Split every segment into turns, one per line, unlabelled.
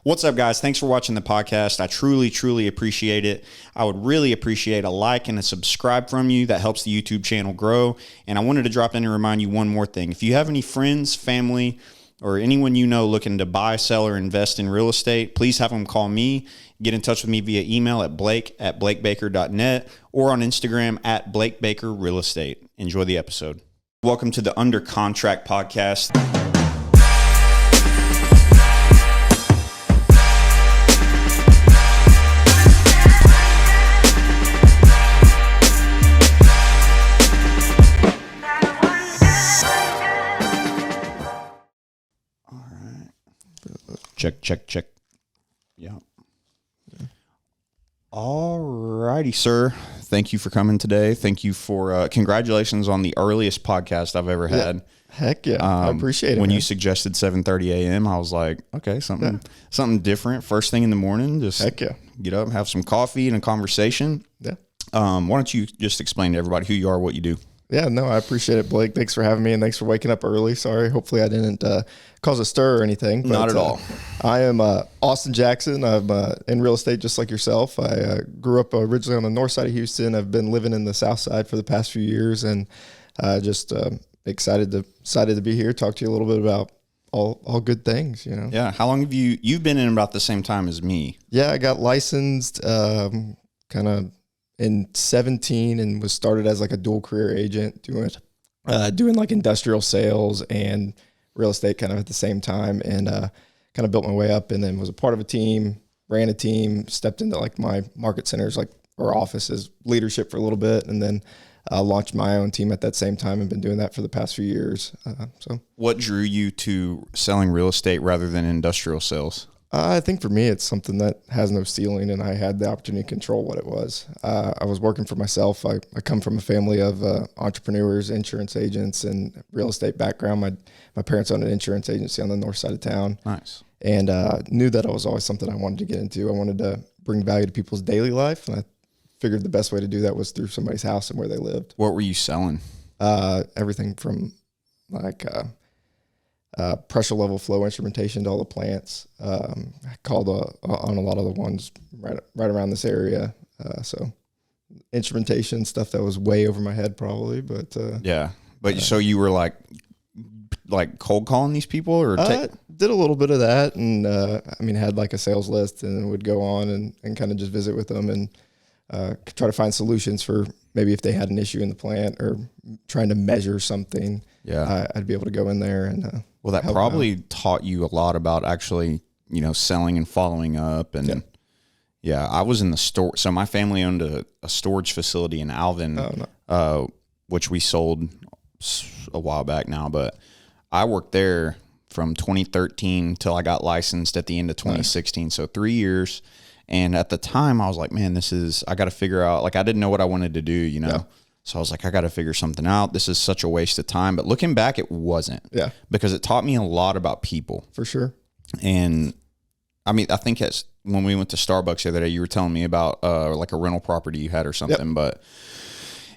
What's up, guys? Thanks for watching the podcast. I truly appreciate it. I would really appreciate a like and a subscribe from you. That helps the YouTube channel grow. And I wanted to drop in and remind you one more thing. If you have any friends, family, or anyone you know looking to buy, sell, or invest in real estate, please have them call me. Get in touch with me via email at blake@blakebaker.net or on Instagram at blakebakerrealestate. Enjoy the episode. Welcome to the Under Contract podcast. Check. Yeah. All righty, sir. Thank you for coming today. Thank you for congratulations on the earliest podcast I've ever had.
Heck yeah. I appreciate it.
When you suggested 7:30 a.m., I was like, okay, something different. First thing in the morning, just get up, have some coffee and a conversation.
Yeah.
Why don't you just explain to everybody who you are, what you do?
Yeah, no, I appreciate it, Blake. Thanks for having me, and thanks for waking up early. Sorry, hopefully I didn't cause a stir or anything. But,
not at all.
I am Austin Jackson. I'm in real estate just like yourself. I grew up originally on the north side of Houston. I've been living in the south side for the past few years, and just excited to be here, talk to you a little bit about all good things, you know.
Yeah. How long have you've been in about the same time as me?
Yeah, I got licensed kind of in 17 and was started as like a dual career agent doing like industrial sales and real estate kind of at the same time, and kind of built my way up, and then was a part of a team, ran a team, stepped into like my market centers, like our offices leadership for a little bit, and then launched my own team at that same time and been doing that for the past few years. So what
drew you to selling real estate rather than industrial sales?
I think for me, it's something that has no ceiling, and I had the opportunity to control what it was. I was working for myself. I come from a family of entrepreneurs, insurance agents, and real estate background. My parents owned an insurance agency on the north side of town.
Nice.
And knew that it was always something I wanted to get into. I wanted to bring value to people's daily life, and I figured the best way to do that was through somebody's house and where they lived.
What were you selling?
Everything from like pressure level flow instrumentation to all the plants. I called on a lot of the ones right around this area. So instrumentation stuff that was way over my head probably, but
yeah. But so you were like cold calling these people, or
did a little bit of that, and had like a sales list, and would go on and kind of just visit with them and try to find solutions for maybe if they had an issue in the plant or trying to measure something.
Yeah,
I'd be able to go in there and
well, that probably taught you a lot about actually, selling and following up. And yeah, I was in the store. So my family owned a storage facility in Alvin, which we sold a while back now. But I worked there from 2013 till I got licensed at the end of 2016. Nice. So 3 years. And at the time I was like, man, I got to figure out, like, I didn't know what I wanted to do, Yeah. So I was like, I got to figure something out. This is such a waste of time. But looking back, it wasn't.
Yeah.
Because it taught me a lot about people.
For sure.
And I think when we went to Starbucks the other day, you were telling me about like a rental property you had or something. Yep. But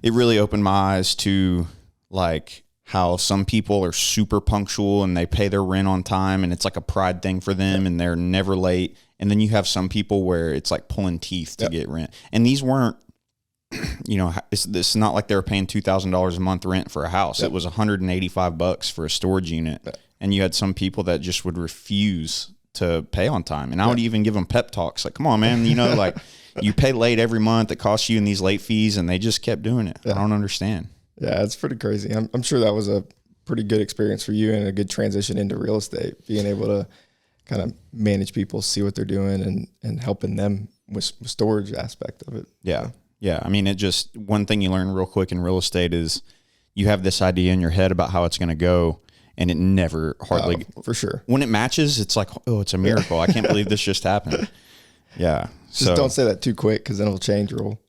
it really opened my eyes to like how some people are super punctual and they pay their rent on time, and it's like a pride thing for them, and they're never late. And then you have some people where it's like pulling teeth to get rent. And these weren't, it's not like they were paying $2,000 a month rent for a house. It was $185 for a storage unit. And you had some people that just would refuse to pay on time. And I would even give them pep talks. Like, come on, man, like you pay late every month. It costs you in these late fees, and they just kept doing it. I don't understand.
Yeah, it's pretty crazy. I'm sure that was a pretty good experience for you and a good transition into real estate, being able to kind of manage people, see what they're doing, and helping them with storage aspect of it.
Yeah. Yeah. One thing you learn real quick in real estate is you have this idea in your head about how it's going to go, and it never hardly.
For sure.
When it matches, it's like, oh, it's a miracle. I can't believe this just happened. Yeah.
Just don't say that too quick, because then it'll change real.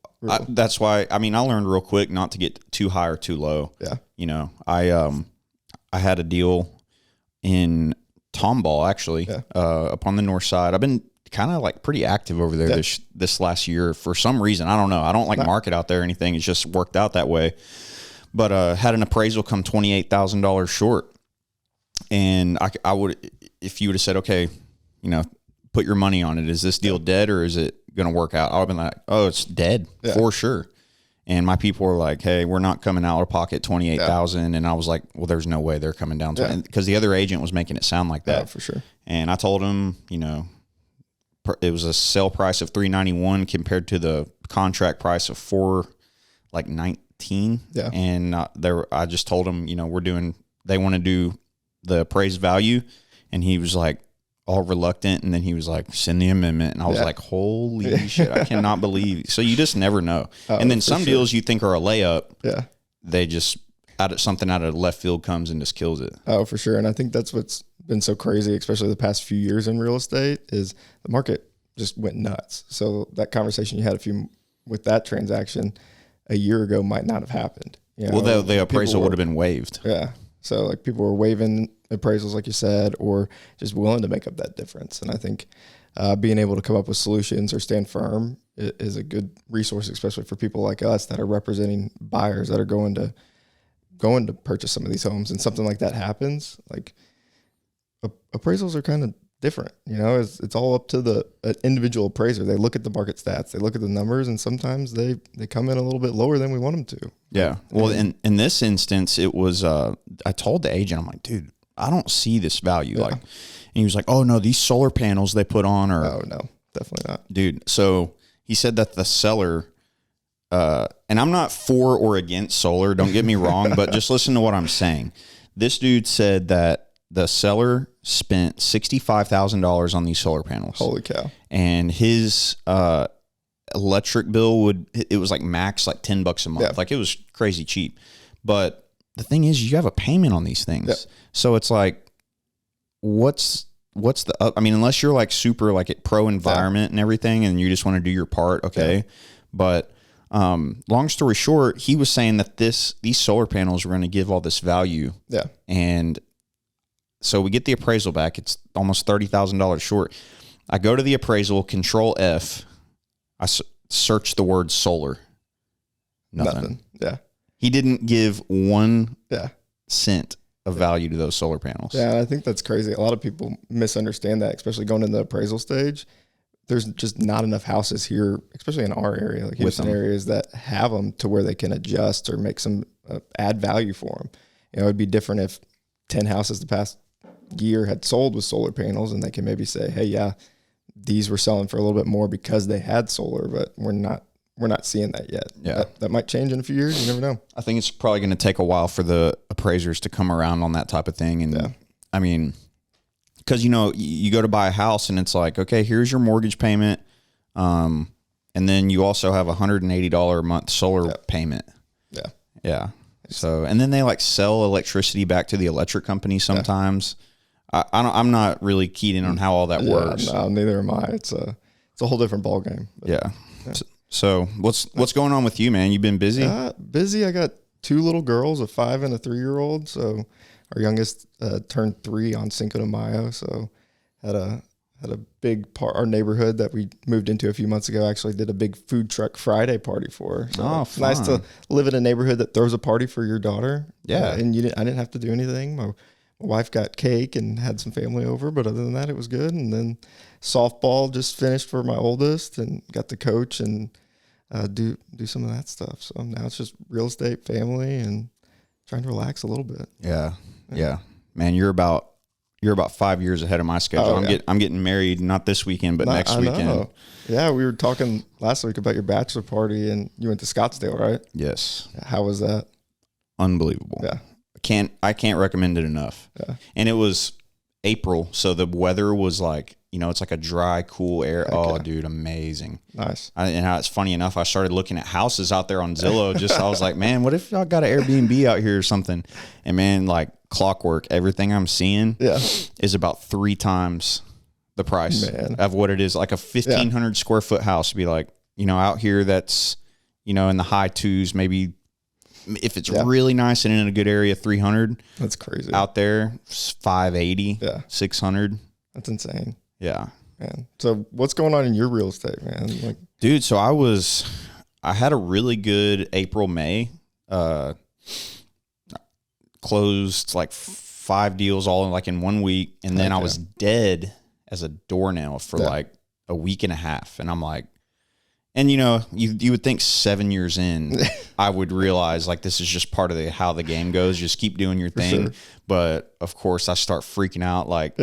That's why, I learned real quick not to get too high or too low.
Yeah.
I had a deal in Tomball, actually, up on the north side. I've been kind of like pretty active over there this last year for some reason. I don't know. I don't like market out there or anything. It's just worked out that way. But had an appraisal come $28,000 short. And I would, if you would have said, okay, put your money on it. Is this deal dead or is it going to work out? I've been like, oh, it's dead for sure. And my people were like, hey, we're not coming out of pocket 28,000. And I was like, well, there's no way they're coming down to it. Because the other agent was making it sound like that.
For sure. And
I told him, you know, it was a sale price of $391 compared to the contract price of $419. Yeah. And I just told him, you know, they want to do the appraised value. And he was like, all reluctant, and then he was like, send the amendment, and I was like, holy shit, I cannot believe. So you just never know. And then some deals you think are a layup, they just something out of left field comes and just kills it.
Oh, for sure. And I think that's what's been so crazy, especially the past few years in real estate, is the market just went nuts. So that conversation you had with that transaction a year ago might not have happened. You know,
well, the appraisal would have been waived.
Yeah. So like people were waiving appraisals, like you said, or just willing to make up that difference. And I think being able to come up with solutions or stand firm is a good resource, especially for people like us that are representing buyers that are going to purchase some of these homes. And something like that happens, like appraisals are kind of different. You know, it's all up to the individual appraiser. They look at the market stats, they look at the numbers, and sometimes they come in a little bit lower than we want them to.
Yeah. Well, in this instance, it was, I told the agent, I'm like, dude, I don't see this value. Like, and he was like, oh no, these solar panels they put on are.
Oh no, definitely not.
Dude. So he said that the seller, and I'm not for or against solar, don't get me wrong, but just listen to what I'm saying. This dude said that the seller spent $65,000 on these solar panels.
Holy cow.
And his, electric bill it was like max like $10 a month. Like it was crazy cheap. But the thing is, you have a payment on these things. So it's like, what's the I mean, unless you're like super like at pro environment and everything and you just want to do your part. Okay. But long story short, he was saying that these solar panels were going to give all this value. Yeah. And so we get the appraisal back. It's almost $30,000 short. I go to the appraisal, Control F. I search the word solar. Nothing. Yeah. He didn't give 1 cent of value to those solar panels.
Yeah, I think that's crazy. A lot of people misunderstand that, especially going into the appraisal stage. There's just not enough houses here, especially in our area, like Houston areas, that have them to where they can adjust or make some add value for them. You know, it'd be different if 10 houses the past year had sold with solar panels, and they can maybe say, hey, yeah, these were selling for a little bit more because they had solar, but we're not seeing that yet. Yeah. That might change in a few years. You never know.
I think it's probably going to take a while for the appraisers to come around on that type of thing. And I mean, because, you know, you go to buy a house and it's like, okay, here's your mortgage payment. And then you also have $180 a month solar payment. Yeah. Yeah. So, and then they like sell electricity back to the electric company sometimes. I'm not really keyed in on how all that works.
No, neither am I. It's a whole different ballgame.
Yeah. So what's going on with you, man? You been busy?
Busy. I got 2 little girls, a 5 and a 3-year-old. So our youngest turned 3 on Cinco de Mayo. So had a big part. Our neighborhood that we moved into a few months ago actually did a big food truck Friday party for her. So it's nice to live in a neighborhood that throws a party for your daughter. Yeah, and I didn't have to do anything. My wife got cake and had some family over, but other than that, it was good. And then softball just finished for my oldest and got to coach and do some of that stuff. So now it's just real estate, family, and trying to relax a little bit.
Yeah. Man, you're about 5 years ahead of my schedule. I'm getting married not this weekend, but next weekend.
Yeah, we were talking last week about your bachelor party, and you went to Scottsdale, right?
Yes.
How was that?
Unbelievable. Yeah. I can't recommend it enough. Yeah. And it was April, so the weather was like, you know, it's like a dry, cool air. Dude, amazing.
Nice.
And it's funny enough, I started looking at houses out there on Zillow. I was like, man, what if y'all got an Airbnb out here or something? And man, like clockwork, everything I'm seeing is about 3 times the price of what it is. Like a 1,500 square foot house would be like, you know, out here that's, you know, in the high 2s, maybe. If it's really nice and in a good area, 300.
That's crazy.
Out there, 580, 600.
That's insane.
Yeah.
Man. So what's going on in your real estate, man? Like,
dude, so I had a really good April, May, closed like 5 deals all in 1 week. And then I was dead as a doornail for like a week and a half. And I'm like, and you would think 7 years in, I would realize like this is just part of how the game goes. Just keep doing your thing.
Sure.
But of course, I start freaking out. Like,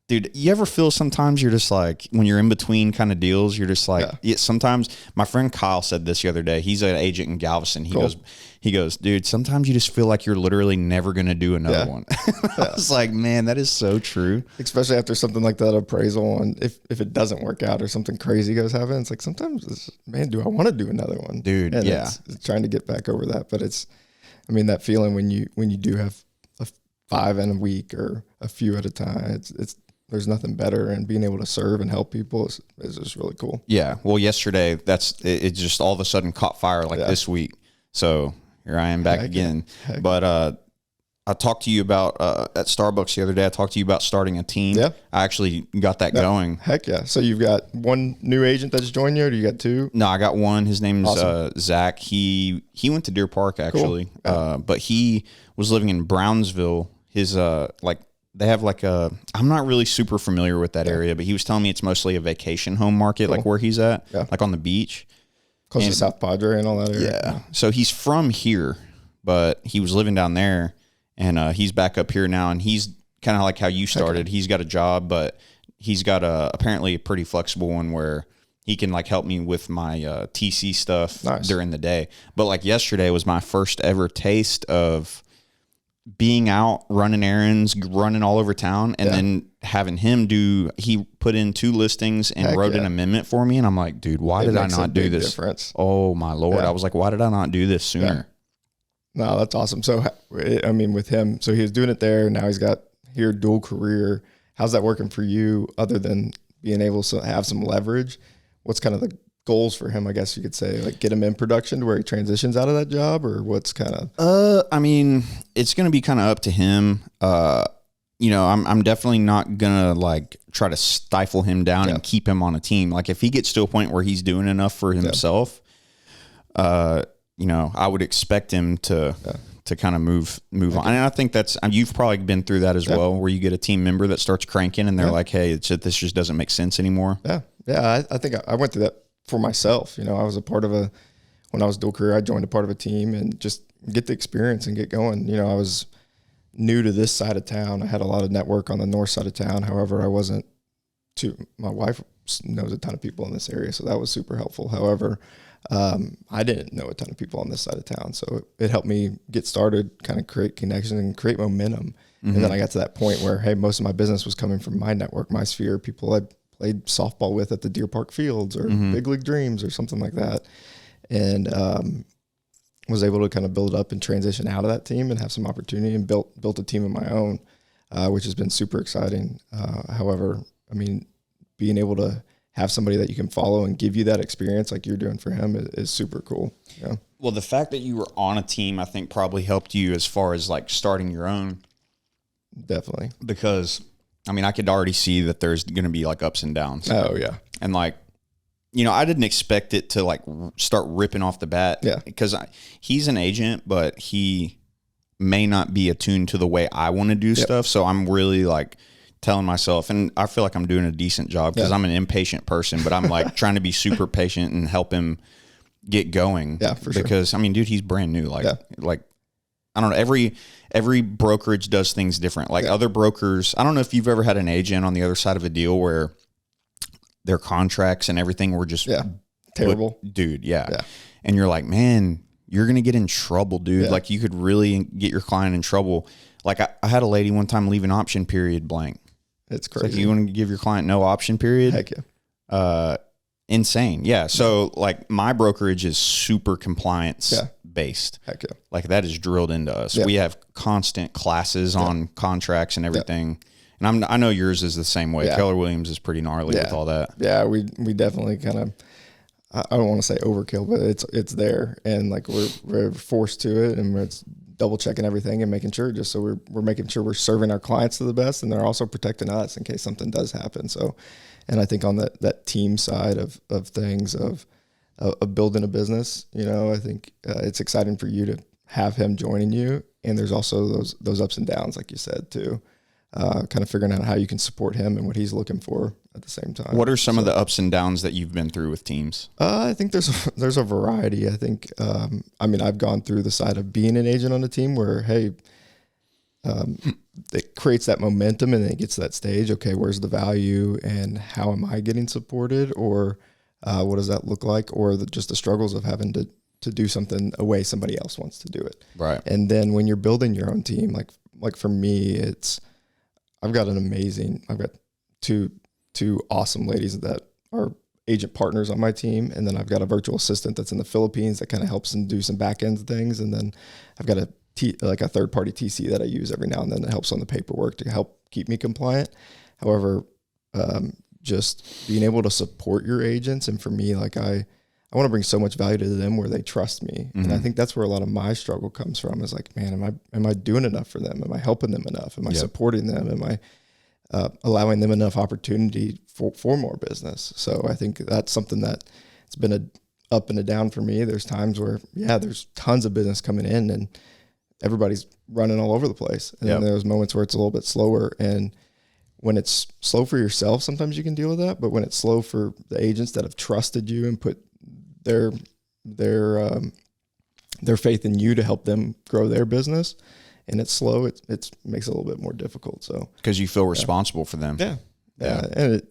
dude, you ever feel sometimes you're just like, when you're in between kind of deals, you're just like, sometimes my friend Kyle said this the other day. He's an agent in Galveston. He goes, dude, sometimes you just feel like you're literally never going to do another one. I was like, man, that is so true.
Especially after something like that appraisal. And if it doesn't work out or something crazy goes happen, it's like sometimes, man, do I want to do another one?
Dude,
and it's trying to get back over that. But that feeling when you do have a 5 in a week or a few at a time, there's nothing better, and being able to serve and help people is just really cool. Yeah.
Well, yesterday, it just all of a sudden caught fire this week. So here I am back again. But I talked to you about at Starbucks the other day. I talked to you about starting a team.
Yeah.
I actually got that going.
Heck yeah. So you've got one new agent that's joined you, or do you got 2?
No, I got one. His name's Zach. He went to Deer Park, actually. Cool. But he was living in Brownsville. His they have I'm not really super familiar with that area, but he was telling me it's mostly a vacation home market, like where he's at, like on the beach.
Close to South Padre and all that area.
Yeah. So he's from here, but he was living down there, and he's back up here now, and he's kind of like how you started. He's got a job, but he's got apparently a pretty flexible one where he can like help me with my TC stuff during the day. But like yesterday was my first ever taste of being out running errands, running all over town, and then having him he put in 2 listings and wrote an amendment for me. And I'm like, dude, why did I not do this?
Difference.
Oh my Lord. I was like, why did I not do this sooner?
No, that's awesome. So, with him, so he was doing it there. Now he's got here dual career. How's that working for you other than being able to have some leverage? What's kind of the goals for him, I guess you could say, like get him in production to where he transitions out of that job, or what's kind of
it's going to be kind of up to him. I'm definitely not gonna like try to stifle him down and keep him on a team. Like if he gets to a point where he's doing enough for himself, I would expect him to kind of move on. And I think you've probably been through that as well, where you get a team member that starts cranking and they're like, hey, this just doesn't make sense anymore.
I think I went through that for myself. I was a part of when I was dual career, I joined a part of a team and just get the experience and get going. I was new to this side of town. I had a lot of network on the north side of town. However, I wasn't my wife knows a ton of people in this area, so that was super helpful. However, I didn't know a ton of people on this side of town. So it helped me get started, kind of create connections and create momentum. Mm-hmm. And then I got to that point where, hey, most of my business was coming from my network, my sphere, people I played softball with at the Deer Park Fields or Big League Dreams or something like that. And was able to kind of build up and transition out of that team and have some opportunity and built a team of my own, which has been super exciting. However, being able to have somebody that you can follow and give you that experience like you're doing for him is super cool. Yeah.
Well, the fact that you were on a team, I think probably helped you as far as like starting your own.
Definitely.
Because I could already see that there's going to be like ups and downs.
Oh yeah.
And like, I didn't expect it to like start ripping off the bat.
Yeah.
Because he's an agent, but he may not be attuned to the way I want to do stuff. So I'm really like telling myself, and I feel like I'm doing a decent job because I'm an impatient person, but I'm like trying to be super patient and help him get going.
Yeah, for sure.
Because dude, he's brand new. Like I don't know, every brokerage does things different. Like other brokers, I don't know if you've ever had an agent on the other side of a deal where their contracts and everything were just
terrible.
Dude, yeah. And you're like, man, you're going to get in trouble, dude. Yeah. Like you could really get your client in trouble. Like I had a lady one time leave an option period blank.
It's crazy.
Like you want to give your client no option period?
Heck yeah.
Insane. Yeah. So like my brokerage is super compliance based.
Heck yeah.
Like that is drilled into us. Yeah. We have constant classes on contracts and everything. Yeah. And I know yours is the same way. Keller Williams is pretty gnarly with all that.
Yeah. We definitely kind of, I don't want to say overkill, but it's there. And like we're forced to it, and it's double checking everything and making sure, just so we're making sure we're serving our clients to the best, and they're also protecting us in case something does happen. So, and I think on that team side of things of building a business, I think it's exciting for you to have him joining you. And there's also those ups and downs, like you said too. kind of figuring out how you can support him and what he's looking for at the same time.
What are some of the ups and downs that you've been through with teams?
I think there's a variety. I think, I've gone through the side of being an agent on a team where, hey, it creates that momentum and then it gets to that stage. Okay, where's the value and how am I getting supported, or what does that look like, or just the struggles of having to do something a way somebody else wants to do it.
Right.
And then when you're building your own team, like for me, I've got two awesome ladies that are agent partners on my team. And then I've got a virtual assistant that's in the Philippines that kind of helps them do some back end things. And then I've got a third party TC that I use every now and then that helps on the paperwork to help keep me compliant. However, just being able to support your agents. And for me, like I want to bring so much value to them where they trust me. Mm-hmm. And I think that's where a lot of my struggle comes from, is like, man, am I doing enough for them? Am I helping them enough? Am I supporting them? Am I allowing them enough opportunity for more business? So I think that's something that it's been a up and a down for me. There's times where, there's tons of business coming in and everybody's running all over the place. And then there's moments where it's a little bit slower. And when it's slow for yourself, sometimes you can deal with that. But when it's slow for the agents that have trusted you and put their faith in you to help them grow their business, and it's slow, it makes it a little bit more difficult. So
because you feel responsible for them.
Yeah. And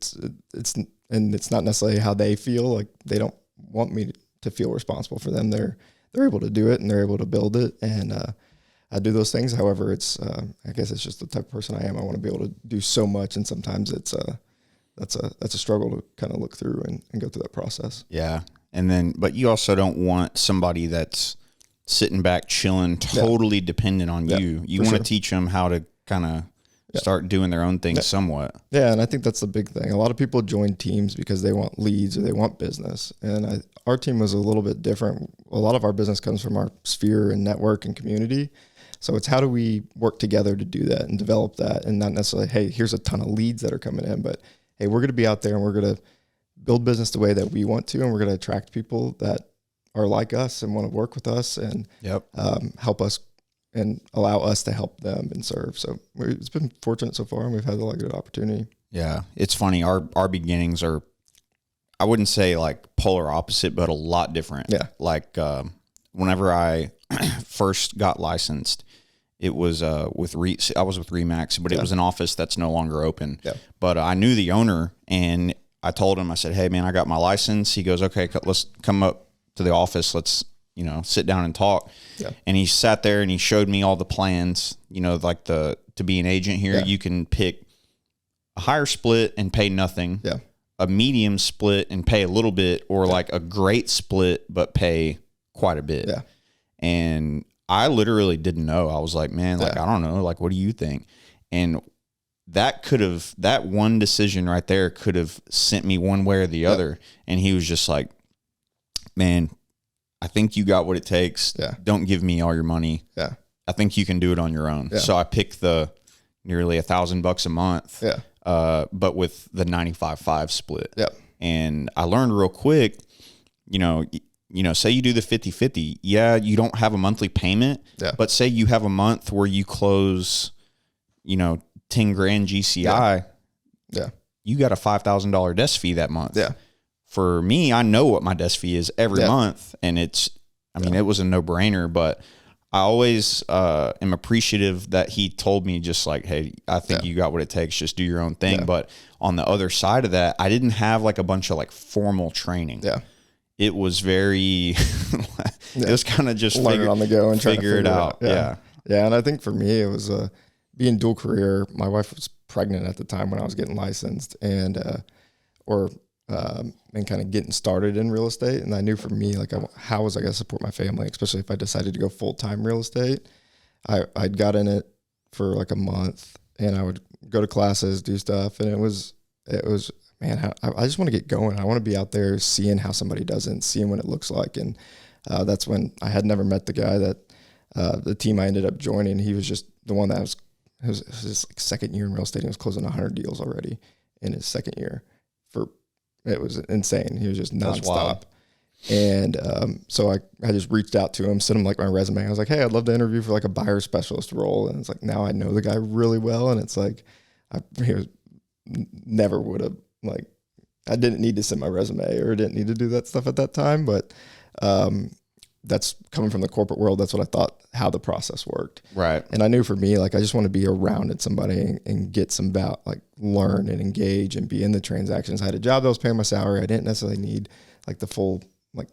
it's not necessarily how they feel. Like they don't want me to feel responsible for them. They're able to do it and they're able to build it. And, I do those things. However, I guess it's just the type of person I am. I want to be able to do so much. And sometimes that's a struggle to kind of look through and go through that process.
Yeah. And then, but you also don't want somebody that's sitting back, chilling, totally dependent on you. You want to teach them how to kind of start doing their own thing somewhat. Yeah.
And I think that's the big thing. A lot of people join teams because they want leads or they want business. And our team was a little bit different. A lot of our business comes from our sphere and network and community. So it's how do we work together to do that and develop that, and not necessarily, hey, here's a ton of leads that are coming in, but hey, we're going to be out there and we're going to build business the way that we want to, and we're going to attract people that are like us and want to work with us and help us and allow us to help them and serve. So it's been fortunate so far, and we've had a lot of good opportunity.
Yeah, it's funny. Our beginnings are, I wouldn't say like polar opposite, but a lot different.
Yeah.
Like whenever I first got licensed, it was I was with Remax, but it was an office that's no longer open. Yeah. But I knew the owner, and I told him, I said, hey man, I got my license. He goes, okay, let's come up to the office. Let's, sit down and talk. Yeah. And he sat there and he showed me all the plans, like to be an agent here, you can pick a higher split and pay nothing.
Yeah.
A medium split and pay a little bit, or like a great split, but pay quite a bit.
Yeah.
And I literally didn't know. I was like, man, I don't know. Like, what do you think? And that one decision right there could have sent me one way or the other. And he was just like, man, I think you got what it takes.
Yeah.
Don't give me all your money.
Yeah.
I think you can do it on your own.
Yeah.
So I picked the nearly $1,000 a month.
Yeah.
But with the 95/5 split.
Yeah.
And I learned real quick, say you do the 50-50. Yeah, you don't have a monthly payment, but say you have a month where you close, 10 grand GCI.
Yeah.
You got a $5,000 desk fee that month.
Yeah.
For me, I know what my desk fee is every month, and it was a no-brainer, but I always am appreciative that he told me just like, hey, I think you got what it takes. Just do your own thing. Yeah. But on the other side of that, I didn't have like a bunch of like formal training.
Yeah.
It was very, it was kind of just
learning on the go and trying to figure
it out.
Yeah. And I think for me, it was being dual career. My wife was pregnant at the time when I was getting licensed and kind of getting started in real estate. And I knew for me, like, how was I going to support my family, especially if I decided to go full-time real estate. I'd got in it for like a month and I would go to classes, do stuff. And it was, man, I just want to get going. I want to be out there seeing how somebody does it and seeing what it looks like. And that's when I had never met the guy that the team I ended up joining. He was just the one that was his like second year in real estate. He was closing 100 deals already in his second year. It was insane. He was just nonstop. And so I just reached out to him, sent him like my resume. I was like, hey, I'd love to interview for like a buyer specialist role. And it's like, now I know the guy really well. And it's like, he was, never would have, like, I didn't need to send my resume or didn't need to do that stuff at that time. But that's coming from the corporate world. That's what I thought how the process worked.
Right.
And I knew for me, like, I just want to be around somebody and get some like learn and engage and be in the transactions. I had a job that was paying my salary. I didn't necessarily need like the full like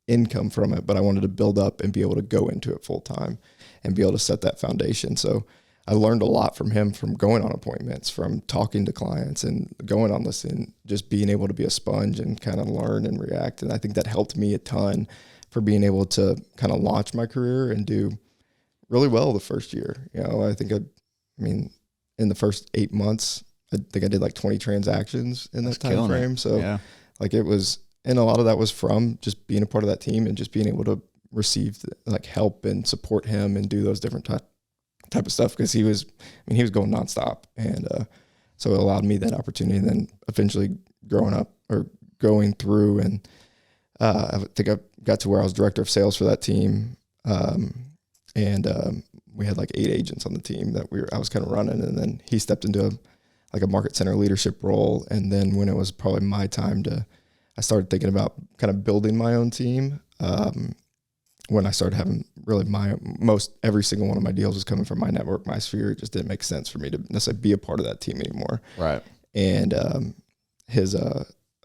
income from it, but I wanted to build up and be able to go into it full time and be able to set that foundation. So I learned a lot from him, from going on appointments, from talking to clients and going on listing, just being able to be a sponge and kind of learn and react. And I think that helped me a ton for being able to kind of launch my career and do really well the first year. You know, I think I mean, in the first 8 months, I think I did like 20 transactions in that time frame. So like it was, and a lot of that was from just being a part of that team and just being able to receive like help and support him and do those different type of stuff. Cause he was going nonstop. And, so it allowed me that opportunity. And then eventually growing up or going through and, I think I got to where I was director of sales for that team. We had like 8 agents on the team that I was kind of running. And then he stepped into a market center leadership role. And then when it was probably my time I started thinking about kind of building my own team. When I started having really every single one of my deals was coming from my network, my sphere. It just didn't make sense for me to necessarily be a part of that team anymore.
Right.
And, his,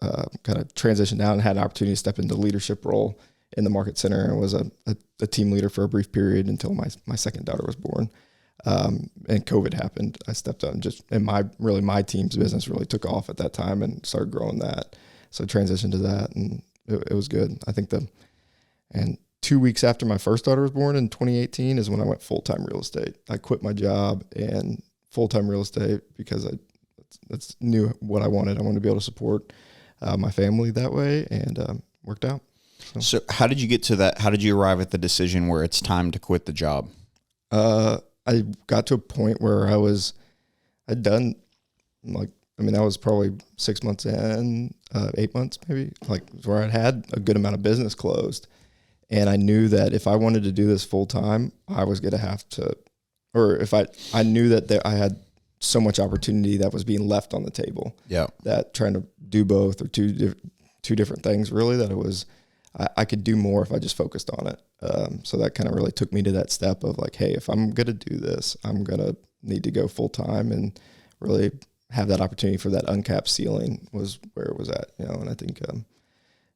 kind of transitioned out and had an opportunity to step into leadership role in the market center and was a team leader for a brief period until my second daughter was born. And COVID happened. I stepped up and my team's business really took off at that time and started growing that. So I transitioned to that and it was good. I think and 2 weeks after my first daughter was born in 2018 is when I went full-time real estate. I quit my job and full-time real estate because I knew what I wanted. I wanted to be able to support my family that way and worked out.
So how did you get to that? How did you arrive at the decision where it's time to quit the job?
I got to a point where I'd done that was probably 6 months in, 8 months maybe, like where I'd had a good amount of business closed. And I knew that if I wanted to do this full time, I was going to have to, or if I knew that I had so much opportunity that was being left on the table. Yeah. That trying to do both or two different things really, that it was, I could do more if I just focused on it. So that kind of really took me to that step of like, hey, if I'm going to do this, I'm going to need to go full time and really have that opportunity for that uncapped ceiling was where it was at, and I think,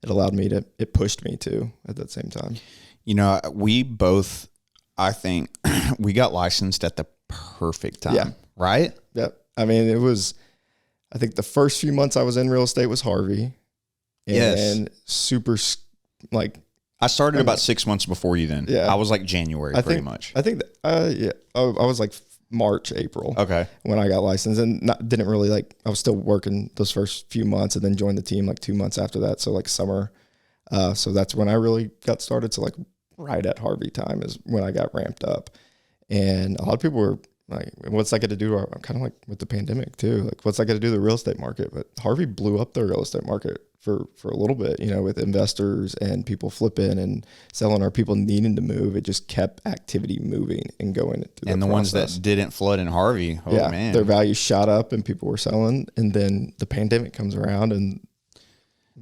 it allowed me it pushed me too at that same time.
We both, I think we got licensed at the perfect time, right?
Yep. I mean, I think the first few months I was in real estate was Harvey. And super like.
I started about 6 months before you then. Yeah. I was like January pretty much.
I think, I was like March, April.
Okay.
When I got licensed and didn't really I was still working those first few months and then joined the team like 2 months after that. So like summer. So that's when I really got started. So like right at Harvey time is when I got ramped up. And a lot of people were like, what's that got to do? Kind of like with the pandemic too. Like what's that got to do with the real estate market? But Harvey blew up the real estate market for a little bit, with investors and people flipping and selling or people needing to move. It just kept activity moving and going.
And the ones that didn't flood in Harvey, man,
their values shot up and people were selling. And then the pandemic comes around and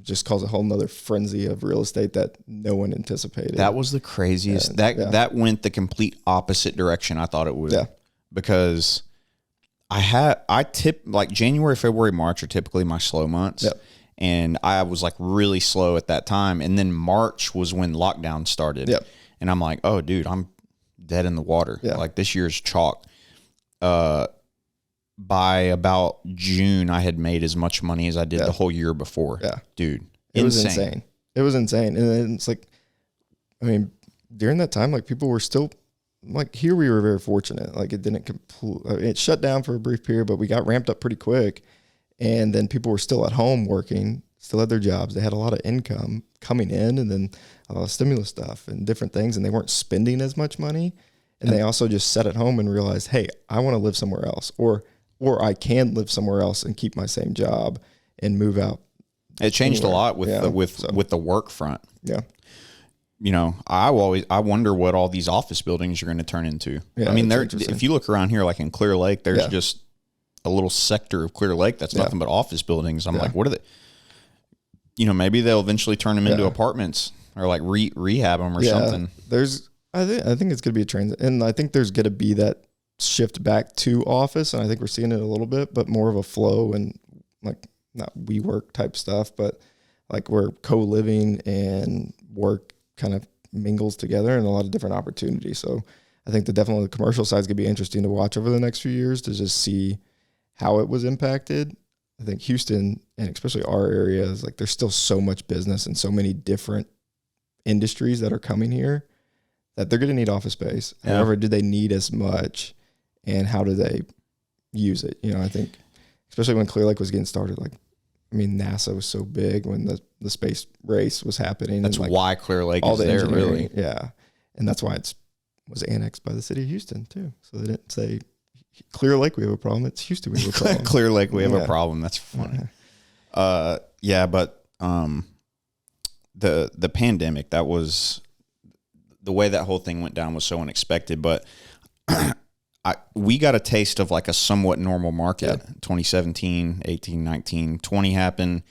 just caused a whole nother frenzy of real estate that no one anticipated.
That was the craziest. That went the complete opposite direction I thought it would. Yeah. Because I tip like January, February, March are typically my slow months. Yep. And I was like really slow at that time. And then March was when lockdown started. Yep. And I'm like, oh, dude, I'm dead in the water. Yeah. Like this year's chalk. By about June, I had made as much money as I did the whole year before. Yeah. Dude,
it was insane. It was insane. And then it's like, I mean, during that time, like people were still like here we were very fortunate. Like it didn't it shut down for a brief period, but we got ramped up pretty quick. And then people were still at home working, still had their jobs. They had a lot of income coming in and then a lot of stimulus stuff and different things. And they weren't spending as much money. And they also just sat at home and realized, hey, I want to live somewhere else or I can live somewhere else and keep my same job and move out
It changed
anywhere.
a lot with the work front.
Yeah.
You know, I wonder what all these office buildings are going to turn into.
Yeah,
I mean, if you look around here, like in Clear Lake, there's just a little sector of Clear Lake that's nothing but office buildings. I'm like, what are they? You know, maybe they'll eventually turn them into apartments or like rehab them or something.
I think it's going to be a transit, and I think there's going to be that shift back to office, and I think we're seeing it a little bit, but more of a flow and like not WeWork type stuff, but like where co-living and work kind of mingles together and a lot of different opportunities. So I think definitely the commercial side is going to be interesting to watch over the next few years to just see how it was impacted. I think Houston, and especially our area, is like there's still so much business and so many different industries that are coming here that they're going to need office space. Yeah. However, do they need as much, and how do they use it? You know, I think especially when Clear Lake was getting started, like, I mean, NASA was so big when the space race was happening.
That's
like
why Clear Lake is there, really.
Yeah. And that's why it was annexed by the city of Houston, too. So they didn't say, Clear Lake, we have a problem. It's Houston, we have a problem.
Clear Lake, we have a problem. That's funny. But the pandemic, that was the way that whole thing went down was so unexpected. But we got a taste of like a somewhat normal market. 2017, 18, 19, 20 happened.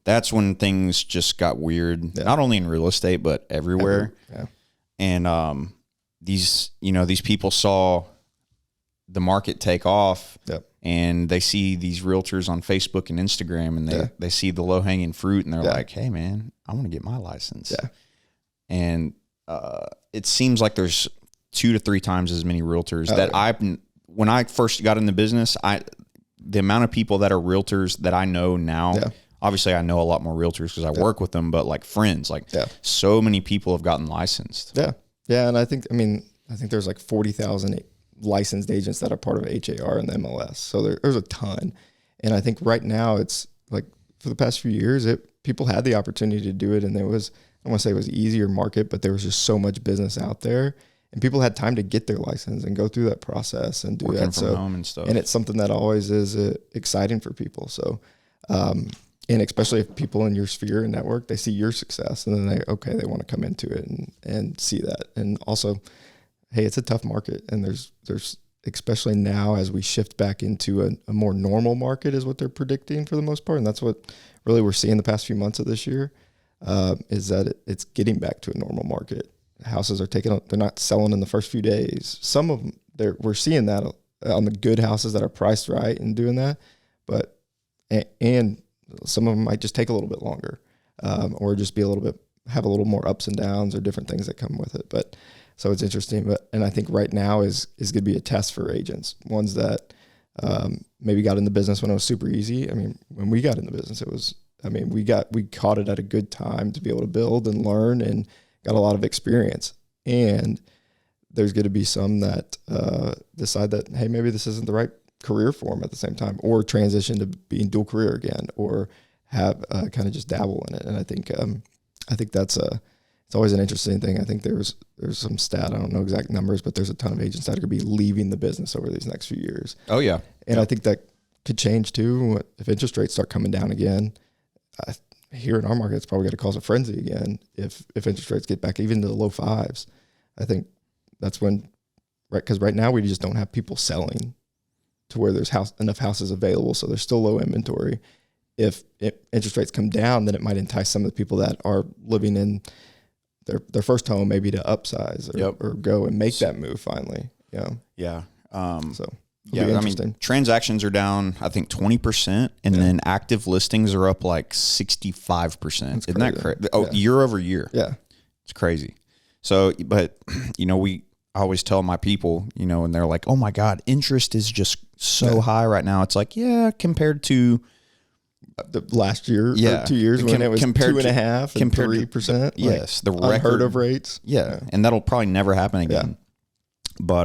That's when things just got weird, not only in real estate, but everywhere. And these people saw the market take off, and they see these realtors on Facebook and Instagram, and they see the low hanging fruit, and they're like, hey man, I want to get my license. And it seems like there's 2 to 3 times as many realtors when I first got in the business, the amount of people that are realtors that I know now, obviously I know a lot more realtors because I work with them, but like friends, so many people have gotten licensed.
Yeah. And I think there's like 40,000 licensed agents that are part of HAR and the MLS. So there's a ton. And I think right now it's like for the past few years, people had the opportunity to do it. And I don't want to say it was easier market, but there was just so much business out there. And people had time to get their license and go through that process and do
working
that.
From home and stuff.
And it's something that always is exciting for people. So, and especially if people in your sphere and network, they see your success, and then they want to come into it and see that. And also, hey, it's a tough market, and there's especially now as we shift back into a more normal market is what they're predicting for the most part. And that's what really we're seeing the past few months of this year, is that it's getting back to a normal market. Houses are they're not selling in the first few days. Some of them, we're seeing that on the good houses that are priced right and doing that, but, and some of them might just take a little bit longer, or just have a little more ups and downs or different things that come with it. But so it's interesting, and I think right now is going to be a test for agents, ones that, maybe got in the business when it was super easy. I mean, when we got in the business, we caught it at a good time to be able to build and learn and got a lot of experience. And there's going to be some that decide that, hey, maybe this isn't the right career for them at the same time, or transition to being dual career again, or have kind of just dabble in it. And I think that's it's always an interesting thing. I think there's some stat, I don't know exact numbers, but there's a ton of agents that are going to be leaving the business over these next few years.
Oh yeah.
And I think that could change too if interest rates start coming down again. Here in our market, it's probably going to cause a frenzy again if interest rates get back even to the low 5s. I think that's when, right? Because right now we just don't have people selling to where there's enough houses available, so there's still low inventory. If interest rates come down, then it might entice some of the people that are living in their first home maybe to upsize or go and make that move finally.
Yeah.
I mean,
transactions are down, I think 20%, and then active listings are up like 65%. Isn't that crazy? Year over year.
Yeah.
It's crazy. So, but I always tell my people, and they're like, oh my God, interest is just so high right now. It's like, compared to
the last year or 2 years when it was 2.5% and 3%.
Yes. The record
unheard of rates.
Yeah. And that'll probably never happen again. But,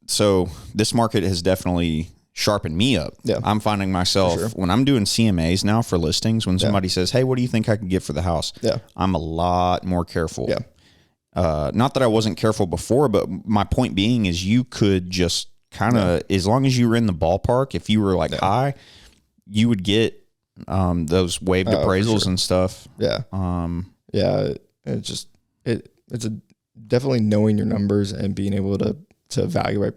so this market has definitely sharpened me up. Yeah. I'm finding myself when I'm doing CMAs now for listings, when somebody says, hey, what do you think I could get for the house? Yeah. I'm a lot more careful. Yeah. Not that I wasn't careful before, but my point being is you could just kind of, as long as you were in the ballpark, if you were like high, you would get those waived appraisals and stuff.
Yeah. It's just it's definitely knowing your numbers and being able to evaluate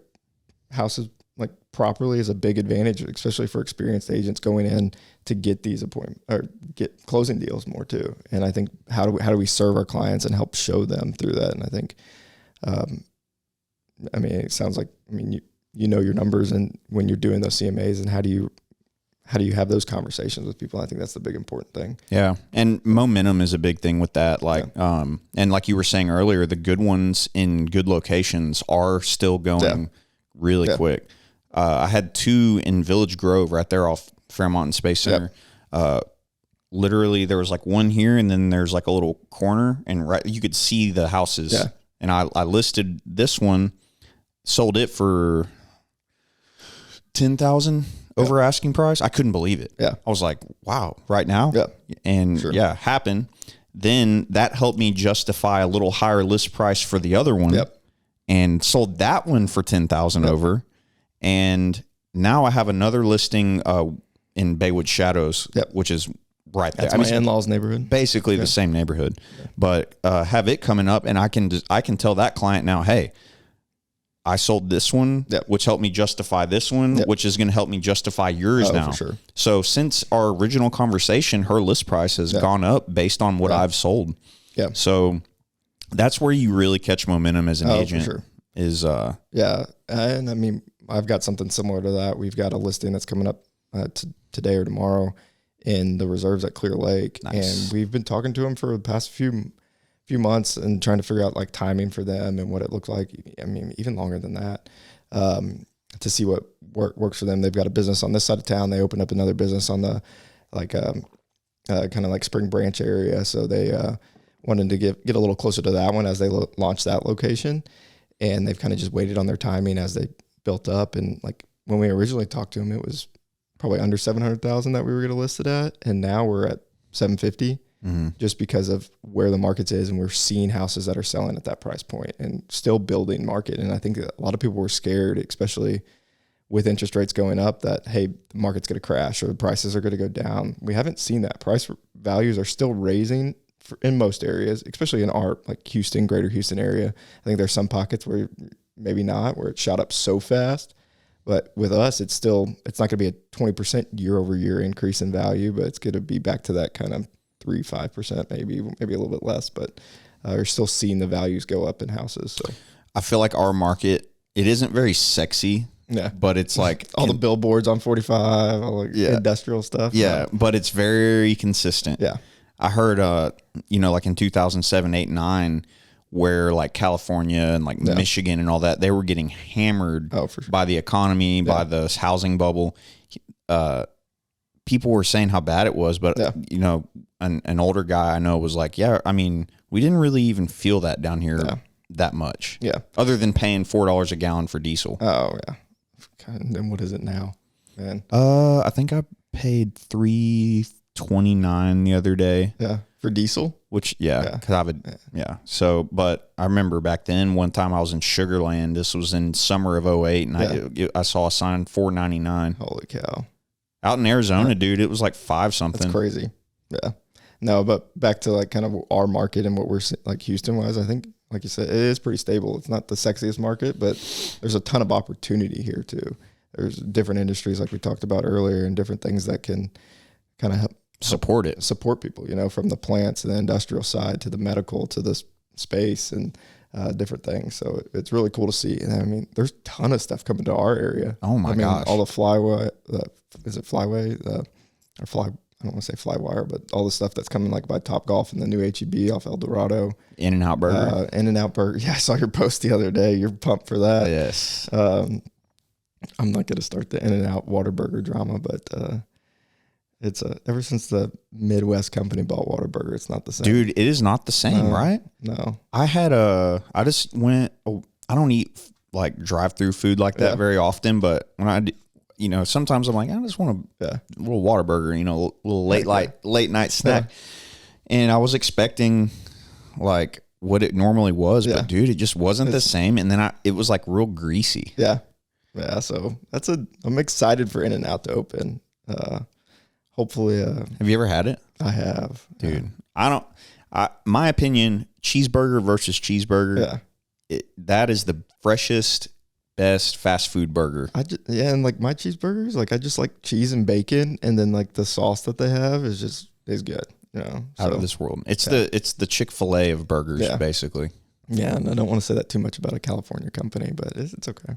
houses like properly is a big advantage, especially for experienced agents going in to get these appointments or get closing deals more too. And I think how do we serve our clients and help show them through that? And I think, it sounds like, you know your numbers, and when you're doing those CMAs, and how do you have those conversations with people? I think that's the big important thing.
Yeah. And momentum is a big thing with that. And like you were saying earlier, the good ones in good locations are still going really quick. I had 2 in Village Grove right there off Fairmont and Space Center. Literally there was like one here, and then there's like a little corner, and you could see the houses. Yeah. And I listed this one, sold it for $10,000 over asking price. I couldn't believe it. Yeah. I was like, wow, right now? Yeah. And happened. Then that helped me justify a little higher list price for the other one. Yep. And sold that one for $10,000 over. And now I have another listing in Baywood Shadows, which is right there.
That's my in-laws neighborhood.
Basically the same neighborhood. Yeah. But have it coming up, and I can tell that client now, hey, I sold this one, which helped me justify this one, which is going to help me justify yours now. For sure. So since our original conversation, her list price has gone up based on what I've sold. Yeah. So that's where you really catch momentum as an agent. For sure.
And I've got something similar to that. We've got a listing that's coming up today or tomorrow in the reserves at Clear Lake. Nice. And we've been talking to them for the past few months and trying to figure out like timing for them and what it looked like. Even longer than that, to see what works for them. They've got a business on this side of town. They opened up another business on the kind of like Spring Branch area. So they wanted to get a little closer to that one as they launched that location. And they've kind of just waited on their timing as they built up. And like when we originally talked to them, it was probably under 700,000 that we were going to list it at. And now we're at 750. Just because of where the market is, and we're seeing houses that are selling at that price point and still building market. And I think a lot of people were scared, especially with interest rates going up, that, hey, the market's going to crash or the prices are going to go down. We haven't seen that. Price values are still raising in most areas, especially in our like Houston, greater Houston area. I think there's some pockets where maybe not, where it shot up so fast. But with us, it's not going to be a 20% year over year increase in value, but it's going to be back to that kind of 3-5%, maybe a little bit less, but you're still seeing the values go up in houses. So
I feel like our market, it isn't very sexy, but it's like
all the billboards on 45, all the industrial stuff.
Yeah, but it's very consistent. Yeah. I heard, like in 2007, 8, 9, where like California and like Michigan and all that, they were getting hammered by the economy, by the housing bubble. People were saying how bad it was, but an older guy I know was like, we didn't really even feel that down here that much. Yeah. Other than paying $4 a gallon for diesel.
Oh yeah. And then what is it now, man?
I think I paid $3.29 the other day.
Yeah. For diesel?
Which, because I would, So, but I remember back then, one time I was in Sugar Land. This was in summer of 08, and I saw a sign $4.99.
Holy cow.
Out in Arizona, dude, it was like 5 something.
That's crazy. Yeah. No, but back to like kind of our market and what we're like Houston wise, I think, like you said, it is pretty stable. It's not the sexiest market, but there's a ton of opportunity here too. There's different industries like we talked about earlier, and different things that can kind of help support people, from the plants and the industrial side to the medical to the space and different things. So it's really cool to see. And there's a ton of stuff coming to our area.
Oh my gosh.
All the flyway, I don't want to say Flywire, but all the stuff that's coming like by Topgolf and the new HEB off El Dorado.
In-N-Out Burger.
In-N-Out Burger. Yeah, I saw your post the other day. You're pumped for that.
Yes.
I'm not going to start the In-N-Out Whataburger drama, but it's ever since the Midwest company bought Whataburger, it's not the same.
Dude, it is not the same, right?
No.
I don't eat like drive-through food like that very often, but when I sometimes I'm like, I just want a little Whataburger, a little late night snack. Yeah. And I was expecting like what it normally was, but dude, it just wasn't the same. And then it was like real greasy.
Yeah. Yeah. So I'm excited for In-N-Out to open. hopefully,
Have you ever had it?
I have,
Dude, my opinion, cheeseburger versus cheeseburger, that is the freshest, best fast food burger.
And like my cheeseburgers, like I just like cheese and bacon, and then like the sauce that they have is good.
Out of this world. It's the Chick-fil-A of burgers, basically.
Yeah, and I don't want to say that too much about a California company, but it's okay.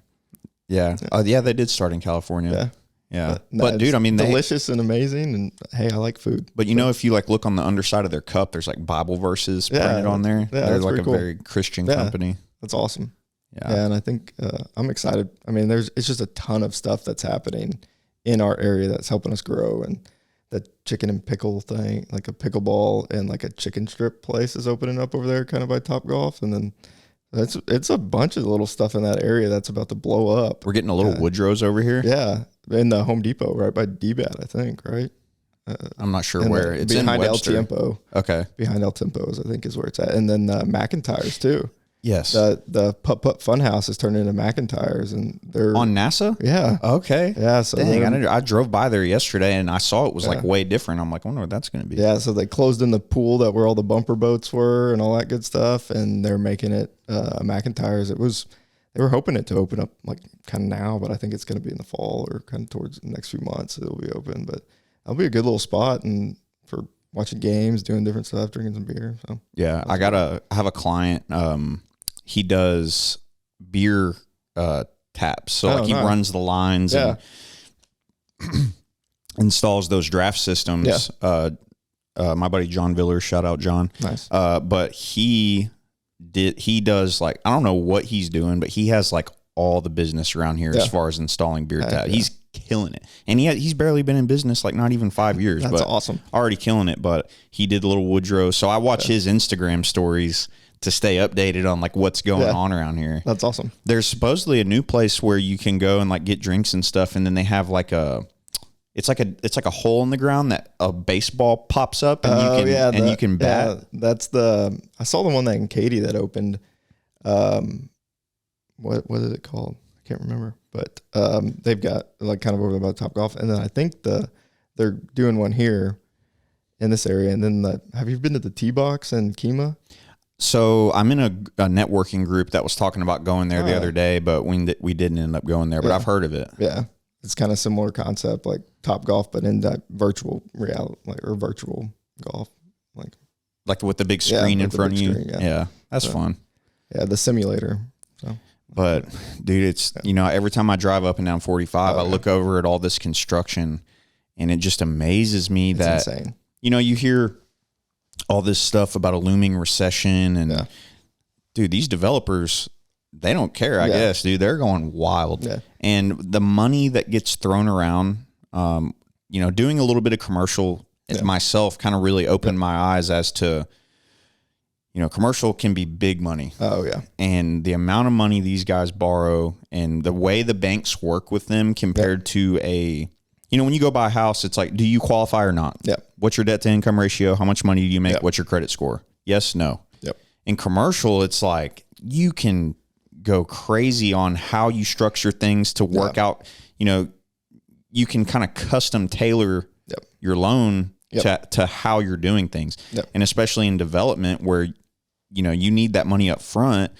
Yeah. They did start in California. Yeah. But dude, I mean,
delicious and amazing, and hey, I like food.
But if you like look on the underside of their cup, there's like Bible verses printed on there.
Yeah,
they're like a very Christian company.
That's awesome.
Yeah.
And I think I'm excited. I mean, it's just a ton of stuff that's happening in our area that's helping us grow. And the chicken and pickle thing, like a pickleball and like a chicken strip place is opening up over there kind of by Topgolf. And then it's a bunch of little stuff in that area that's about to blow up.
We're getting a little Woodrow's over here.
Yeah. In the Home Depot, right by DBAT, I think, right?
I'm not sure where. It's
behind
in
El
Webster.
Tiempo.
Okay.
Behind El Tiempo's, I think, is where it's at. And then McIntyre's too.
Yes.
The Putt Putt Funhouse is turned into McIntyre's, and they're
on NASA.
Yeah.
Okay.
Yeah. So
dang, I drove by there yesterday and I saw it was like way different. I'm like, I wonder what that's going to be.
Yeah. So they closed in the pool where all the bumper boats were and all that good stuff, and they're making it McIntyre's. They were hoping it to open up like kind of now, but I think it's going to be in the fall or kind of towards the next few months. It'll be open, but that'll be a good little spot and for watching games, doing different stuff, drinking some beer. So
yeah, I have a client. He does beer taps. So he runs the lines and installs those draft systems. Yeah. My buddy John Villers, shout out John.
Nice.
But he does like, I don't know what he's doing, but he has like all the business around here as far as installing beer taps. Yeah. He's killing it. And he's barely been in business like not even 5 years.
That's awesome.
Already killing it. But he did a little Woodrow. So I watch his Instagram stories to stay updated on like what's going on around here.
That's awesome.
There's supposedly a new place where you can go and like get drinks and stuff, and then they have like it's like a hole in the ground that a baseball pops up and you can bat.
Yeah, I saw the one that in Katy that opened. What is it called? I can't remember, but they've got like kind of over by Topgolf, and then I think they're doing one here in this area. And then have you been to the T Box in Kemah?
So I'm in a networking group that was talking about going there the other day, but we didn't end up going there. But I've heard of it.
Yeah, it's kind of similar concept like Topgolf, but in that virtual reality, or virtual golf,
like with the big screen in front of you. Yeah, that's fun.
Yeah, the simulator. So.
But dude, it's every time I drive up and down 45, I look over at all this construction, and it just amazes me that
insane.
You hear all this stuff about a looming recession, and dude, these developers, they don't care. I guess, dude, they're going wild. Yeah. And the money that gets thrown around, doing a little bit of commercial myself kind of really opened my eyes as to, commercial can be big money.
Oh yeah.
And the amount of money these guys borrow and the way the banks work with them compared to when you go buy a house, it's like, do you qualify or not?
Yeah.
What's your debt to income ratio? How much money do you make? Yep. What's your credit score? Yes, no.
Yep.
In commercial, it's like you can go crazy on how you structure things to work out. You can kind of custom tailor your loan to how you're doing things. Yep. And especially in development where, you need that money up front,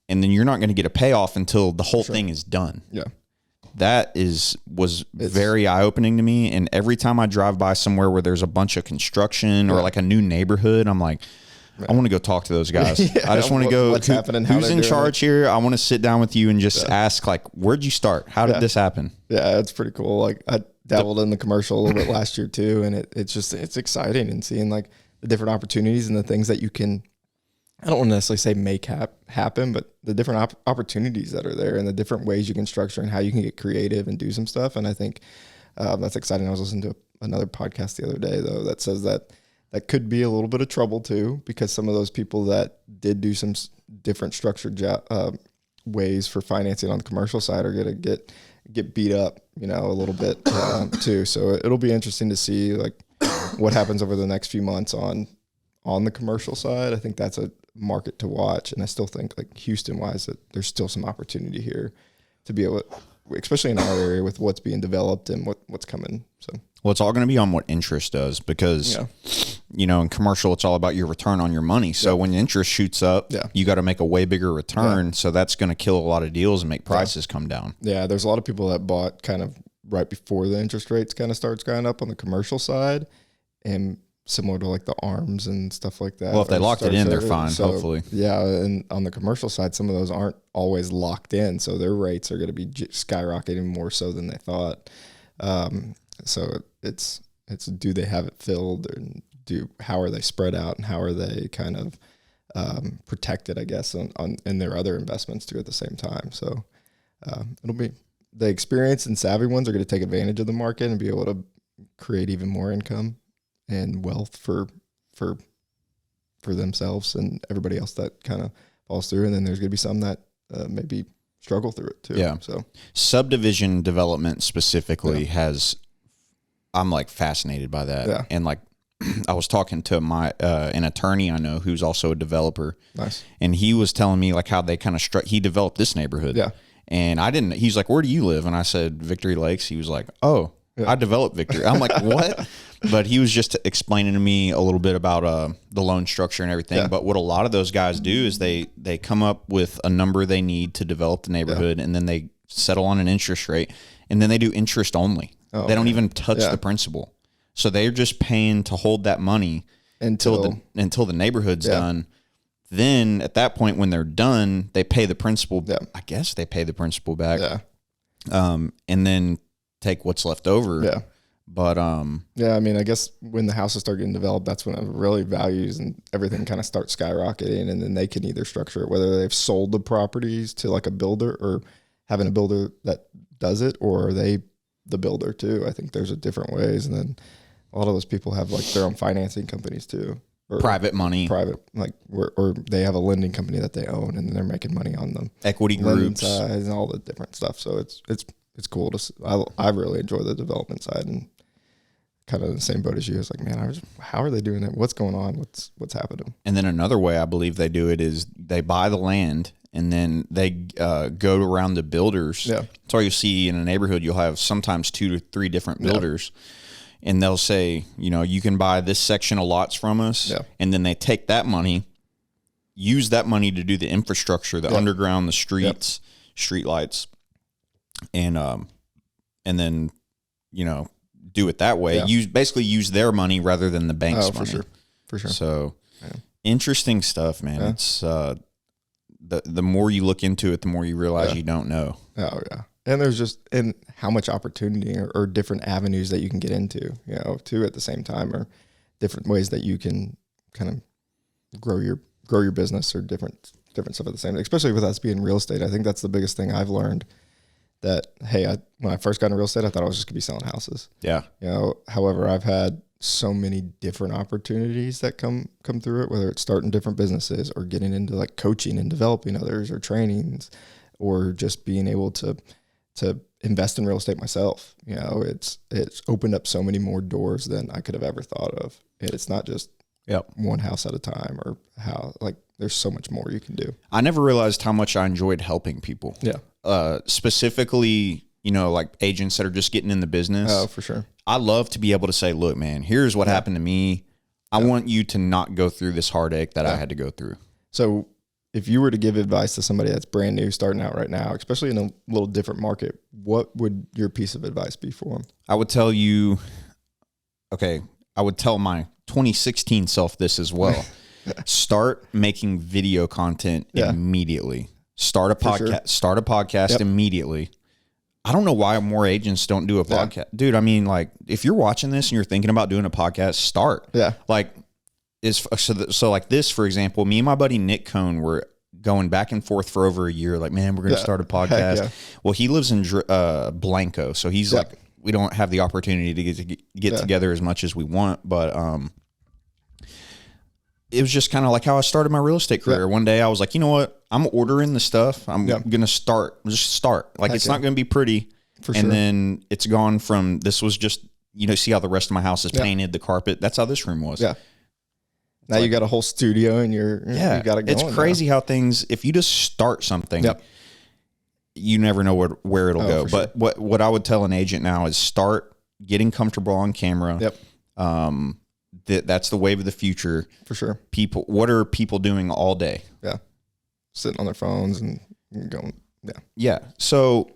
and then you're not going to get a payoff until the whole thing is done.
Yeah.
That was very eye-opening to me. And every time I drive by somewhere where there's a bunch of construction or like a new neighborhood, I'm like, I want to go talk to those guys. I just want to go,
what's happening,
who's in charge here? I want to sit down with you and just ask, like, where'd you start? How did this happen?
Yeah, it's pretty cool. Like, I dabbled in the commercial a little bit last year too, and it's exciting, and seeing like the different opportunities and the things that you can, I don't want to necessarily say make happen, but the different opportunities that are there and the different ways you can structure and how you can get creative and do some stuff. And I think that's exciting. I was listening to another podcast the other day, though, that says that could be a little bit of trouble too, because some of those people that did do some different structured ways for financing on the commercial side are going to get beat up, a little bit too. So it'll be interesting to see like what happens over the next few months on the commercial side. I think that's a market to watch, and I still think like Houston wise that there's still some opportunity here to be able to, especially in our area with what's being developed and what's coming. So
Well, it's all going to be on what interest does because, in commercial, it's all about your return on your money. So when interest shoots up, you got to make a way bigger return. So that's going to kill a lot of deals and make prices come down.
Yeah, there's a lot of people that bought kind of right before the interest rates kind of starts going up on the commercial side, and similar to like the ARMs and stuff like that.
Well, if they locked it in, they're fine, hopefully.
Yeah, and on the commercial side, some of those aren't always locked in, so their rates are going to be skyrocketing more so than they thought. So it's do they have it filled, and how are they spread out, and how are they kind of protected, I guess, on in their other investments too at the same time. So it'll be the experienced and savvy ones are going to take advantage of the market and be able to create even more income and wealth for themselves and everybody else that kind of falls through. And then there's going to be some that maybe struggle through it too.
Yeah.
So
subdivision development specifically I'm like fascinated by that.
Yeah.
And like, I was talking to an attorney I know who's also a developer.
Nice.
And he was telling me like how they kind of he developed this neighborhood.
Yeah.
And he's like, where do you live? And I said, Victory Lakes. He was like, oh, I developed Victory. I'm like, what? But he was just explaining to me a little bit about the loan structure and everything. Yeah. But what a lot of those guys do is they come up with a number they need to develop the neighborhood, and then they settle on an interest rate, and then they do interest only. They don't even touch the principal. So they're just paying to hold that money until the neighborhood's done. Then at that point, when they're done, they pay the principal. Yeah. I guess they pay the principal back.
Yeah.
And then take what's left over.
Yeah.
But
yeah, I mean, I guess when the houses start getting developed, that's when it really values and everything kind of starts skyrocketing, and then they can either structure it whether they've sold the properties to like a builder or having a builder that does it, or are they the builder too. I think there's different ways, and then a lot of those people have like their own financing companies too, or
private money,
like or they have a lending company that they own, and they're making money on them,
equity groups,
and all the different stuff. So it's cool to. I really enjoy the development side, and kind of in the same boat as you. It's like, man, how are they doing it? What's going on? What's happening?
And then another way I believe they do it is they buy the land, and then they go around the builders.
Yeah.
That's all you see in a neighborhood. You'll have sometimes 2 to 3 different builders, and they'll say, you can buy this section of lots from us.
Yeah.
And then they take that money, use that money to do the infrastructure, the underground, the streets, street lights, and then, do it that way. Basically use their money rather than the bank's money.
For sure.
So interesting stuff, man. Yeah. It's the more you look into it, the more you realize you don't know.
Oh yeah. And there's and how much opportunity or different avenues that you can get into, too, at the same time, or different ways that you can kind of grow your business, or different stuff at the same time. Especially with us being real estate, I think that's the biggest thing I've learned. That when I first got into real estate, I thought I was just gonna be selling houses.
Yeah.
However, I've had so many different opportunities that come through it, whether it's starting different businesses or getting into like coaching and developing others, or trainings, or just being able to invest in real estate myself. It's opened up so many more doors than I could have ever thought of. And it's not just one house at a time, or there's so much more you can do.
I never realized how much I enjoyed helping people.
Yeah.
Specifically, like agents that are just getting in the business.
Oh, for sure.
I love to be able to say, look, man, here's what happened to me. I want you to not go through this heartache that I had to go through.
So if you were to give advice to somebody that's brand new, starting out right now, especially in a little different market, what would your piece of advice be for them?
I would tell you, I would tell my 2016 self this as well. Start making video content immediately. Start a podcast immediately. I don't know why more agents don't do a podcast. Dude, I mean, like, if you're watching this and you're thinking about doing a podcast, start.
Yeah.
Like, so like this, for example, me and my buddy Nick Cohn were going back and forth for over a year. Like, man, we're going to start a podcast. Yeah. Well, he lives in Blanco. So he's like, we don't have the opportunity to get together as much as we want. But it was just kind of like how I started my real estate career. One day I was like, you know what? I'm ordering the stuff. I'm going to start. Like, it's not going to be pretty. For sure. And then it's gone from, this was just, see how the rest of my house is painted, the carpet. That's how this room was.
Yeah. Now you got a whole studio and you got it going.
It's crazy how things, if you just start something, you never know where it'll go. But what I would tell an agent now is start getting comfortable on camera.
Yep.
That's the wave of the future.
For sure.
What are people doing all day?
Yeah. Sitting on their phones and going, yeah.
Yeah. So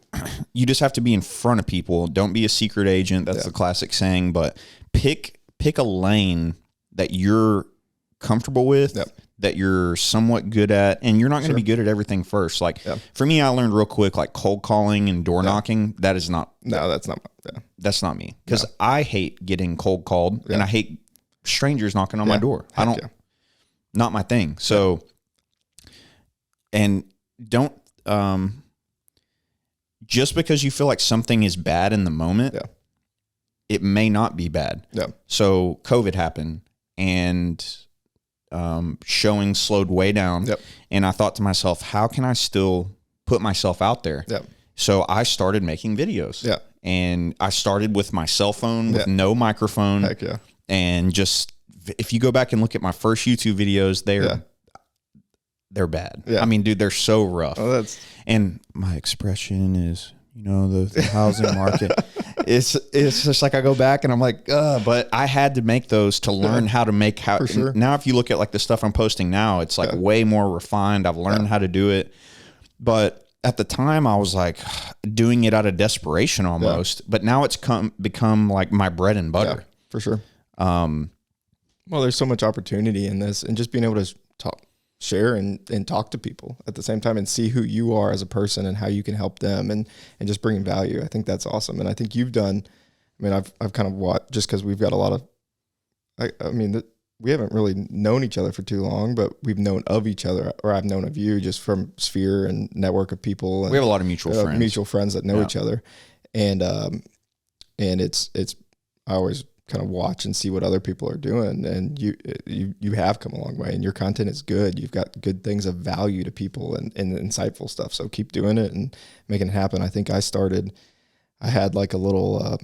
you just have to be in front of people. Don't be a secret agent. That's the classic saying, but pick a lane that you're comfortable with, that you're somewhat good at, and you're not going to be good at everything first. Like for me, I learned real quick, like cold calling and door knocking. That is not,
that's not,
that's not me. Cause I hate getting cold called and I hate strangers knocking on my door. I don't, not my thing. So, and don't, just because you feel like something is bad in the moment, it may not be bad.
Yeah.
So COVID happened and showing slowed way down.
Yep.
And I thought to myself, how can I still put myself out there?
Yep.
So I started making videos.
Yeah.
And I started with my cell phone with no microphone.
Heck yeah.
And just, if you go back and look at my first YouTube videos, they're bad. Yeah. I mean, dude, they're so rough.
Oh,
and my expression is, you know, the housing market. It's just like I go back and I'm like, but I had to make those to learn how to make how.
Sure.
Now, if you look at like the stuff I'm posting now, it's like way more refined. I've learned how to do it. But at the time, I was like doing it out of desperation almost. Yeah. But now it's become like my bread and butter.
Yeah, for sure. Well, there's so much opportunity in this, and just being able to share and talk to people at the same time and see who you are as a person and how you can help them and just bring value. I think that's awesome. And I think you've done, I mean, I've kind of watched, just because we've got a lot of, I mean, we haven't really known each other for too long, but we've known of each other, or I've known of you just from sphere and network of people. And
we have a lot of mutual friends
that know each other. And it's, I always kind of watch and see what other people are doing, and you have come a long way, and your content is good. You've got good things of value to people and insightful stuff. So keep doing it and making it happen. I think I had like a little,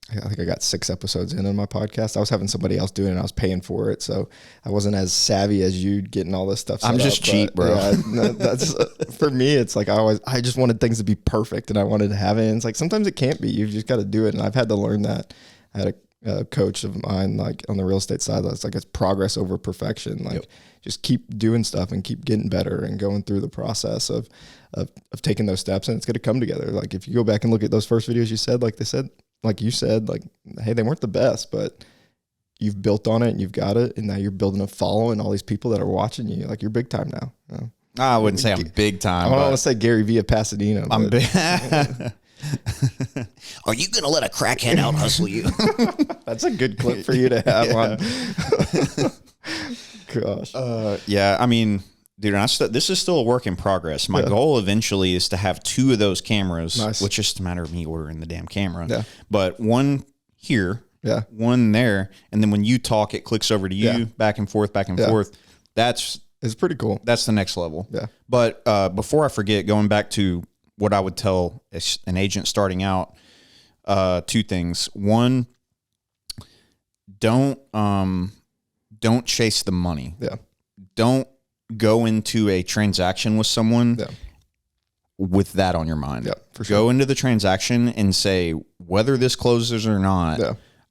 I think I got 6 episodes in on my podcast. I was having somebody else doing it and I was paying for it. So I wasn't as savvy as you getting all this stuff set
I'm just
up,
cheap, bro.
Yeah, no, that's for me. It's like, I just wanted things to be perfect and I wanted to have it. And it's like, sometimes it can't be, you've just got to do it. And I've had to learn that. I had a coach of mine, like on the real estate side, that's like, it's progress over perfection. Like just keep doing stuff and keep getting better and going through the process of taking those steps, and it's going to come together. Like if you go back and look at those first videos you said, hey, they weren't the best, but you've built on it and you've got it. And now you're building a following, all these people that are watching you. Like, you're big time now. You know?
I wouldn't say I'm big time.
I don't want to say Gary Vee of Pasadena.
I'm big. Are you going to let a crackhead out hustle you?
That's a good clip for you to have on. Gosh.
Yeah. I mean, dude, this is still a work in progress. My goal eventually is to have 2 of those cameras, which is just a matter of me ordering the damn camera. Yeah. But one here, one there, and then when you talk, it clicks over to you, back and forth, back and forth.
It's pretty cool.
That's the next level.
Yeah.
But before I forget, going back to what I would tell an agent starting out, 2 things. One, don't chase the money.
Yeah.
Don't go into a transaction with someone with that on your mind.
Yeah, for sure.
Go into the transaction and say, whether this closes or not,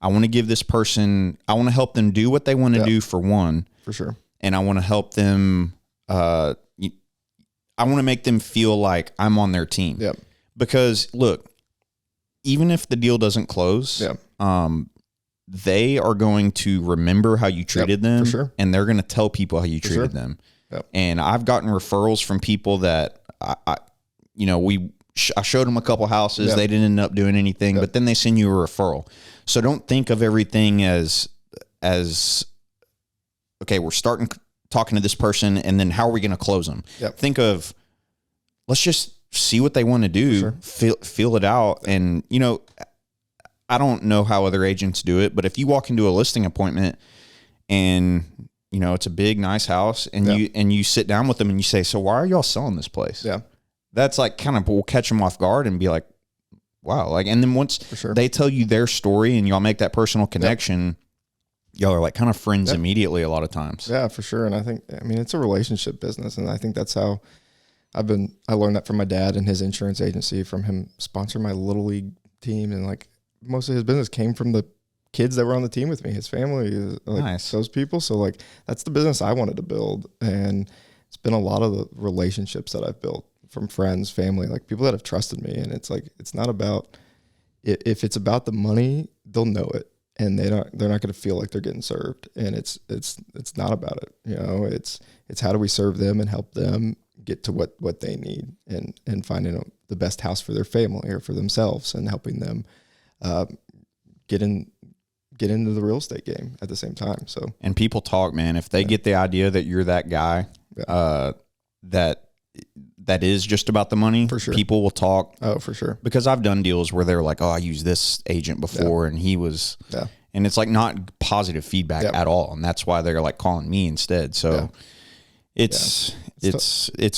I want to give this person, I want to help them do what they want to do, for one.
For sure.
And I want to help them, I want to make them feel like I'm on their team.
Yep.
Because look, even if the deal doesn't close, they are going to remember how you treated them,
for sure.
And they're going to tell people how you treated them.
Yep.
And I've gotten referrals from people that I showed them a couple houses. They didn't end up doing anything, but then they send you a referral. So don't think of everything as okay, we're talking to this person, and then how are we going to close them?
Yep.
Think of, let's just see what they want to do, feel it out. And, I don't know how other agents do it, but if you walk into a listing appointment and, it's a big, nice house, and you sit down with them and you say, so why are y'all selling this place?
Yeah.
That's like kind of will catch them off guard and be like, wow. Like, and then once they tell you their story and y'all make that personal connection, y'all are like kind of friends immediately a lot of times.
Yeah, for sure. And I think, it's a relationship business. And I think that's how I learned that from my dad and his insurance agency, from him sponsoring my little league team. And like, most of his business came from the kids that were on the team with me, his family, like
Nice.
those people. So like that's the business I wanted to build. And it's been a lot of the relationships that I've built from friends, family, like people that have trusted me. And it's like, it's not about, if it's about the money, they'll know it, and they're not going to feel like they're getting served. And it's not about it. You know, it's how do we serve them and help them get to what they need, and finding the best house for their family or for themselves, and helping them get into the real estate game at the same time. So,
and people talk, man, if they get the idea that you're that guy, that is just about the money,
for sure,
people will talk.
Oh, for sure.
Because I've done deals where they're like, oh, I used this agent before and he was, and it's like not positive feedback at all. And that's why they're like calling me instead. So it's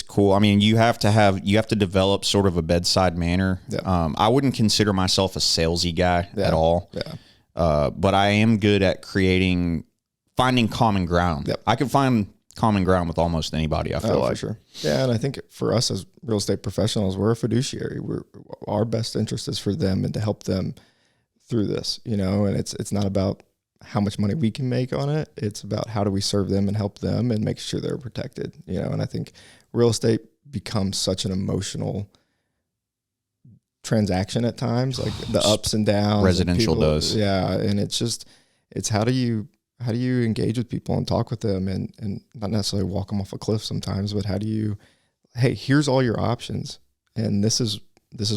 cool. I mean, you have to develop sort of a bedside manner. I wouldn't consider myself a salesy guy at all. But I am good at finding common ground. I can find common ground with almost anybody, I feel like.
For sure. Yeah, and I think for us as real estate professionals, we're a fiduciary. Our best interest is for them and to help them through this, you know, and it's not about how much money we can make on it. It's about how do we serve them and help them and make sure they're protected, you know. And I think real estate becomes such an emotional transaction at times, like the ups and downs.
Residential does.
Yeah, and it's how do you engage with people and talk with them, and not necessarily walk them off a cliff sometimes, but how do you, hey, here's all your options, and this is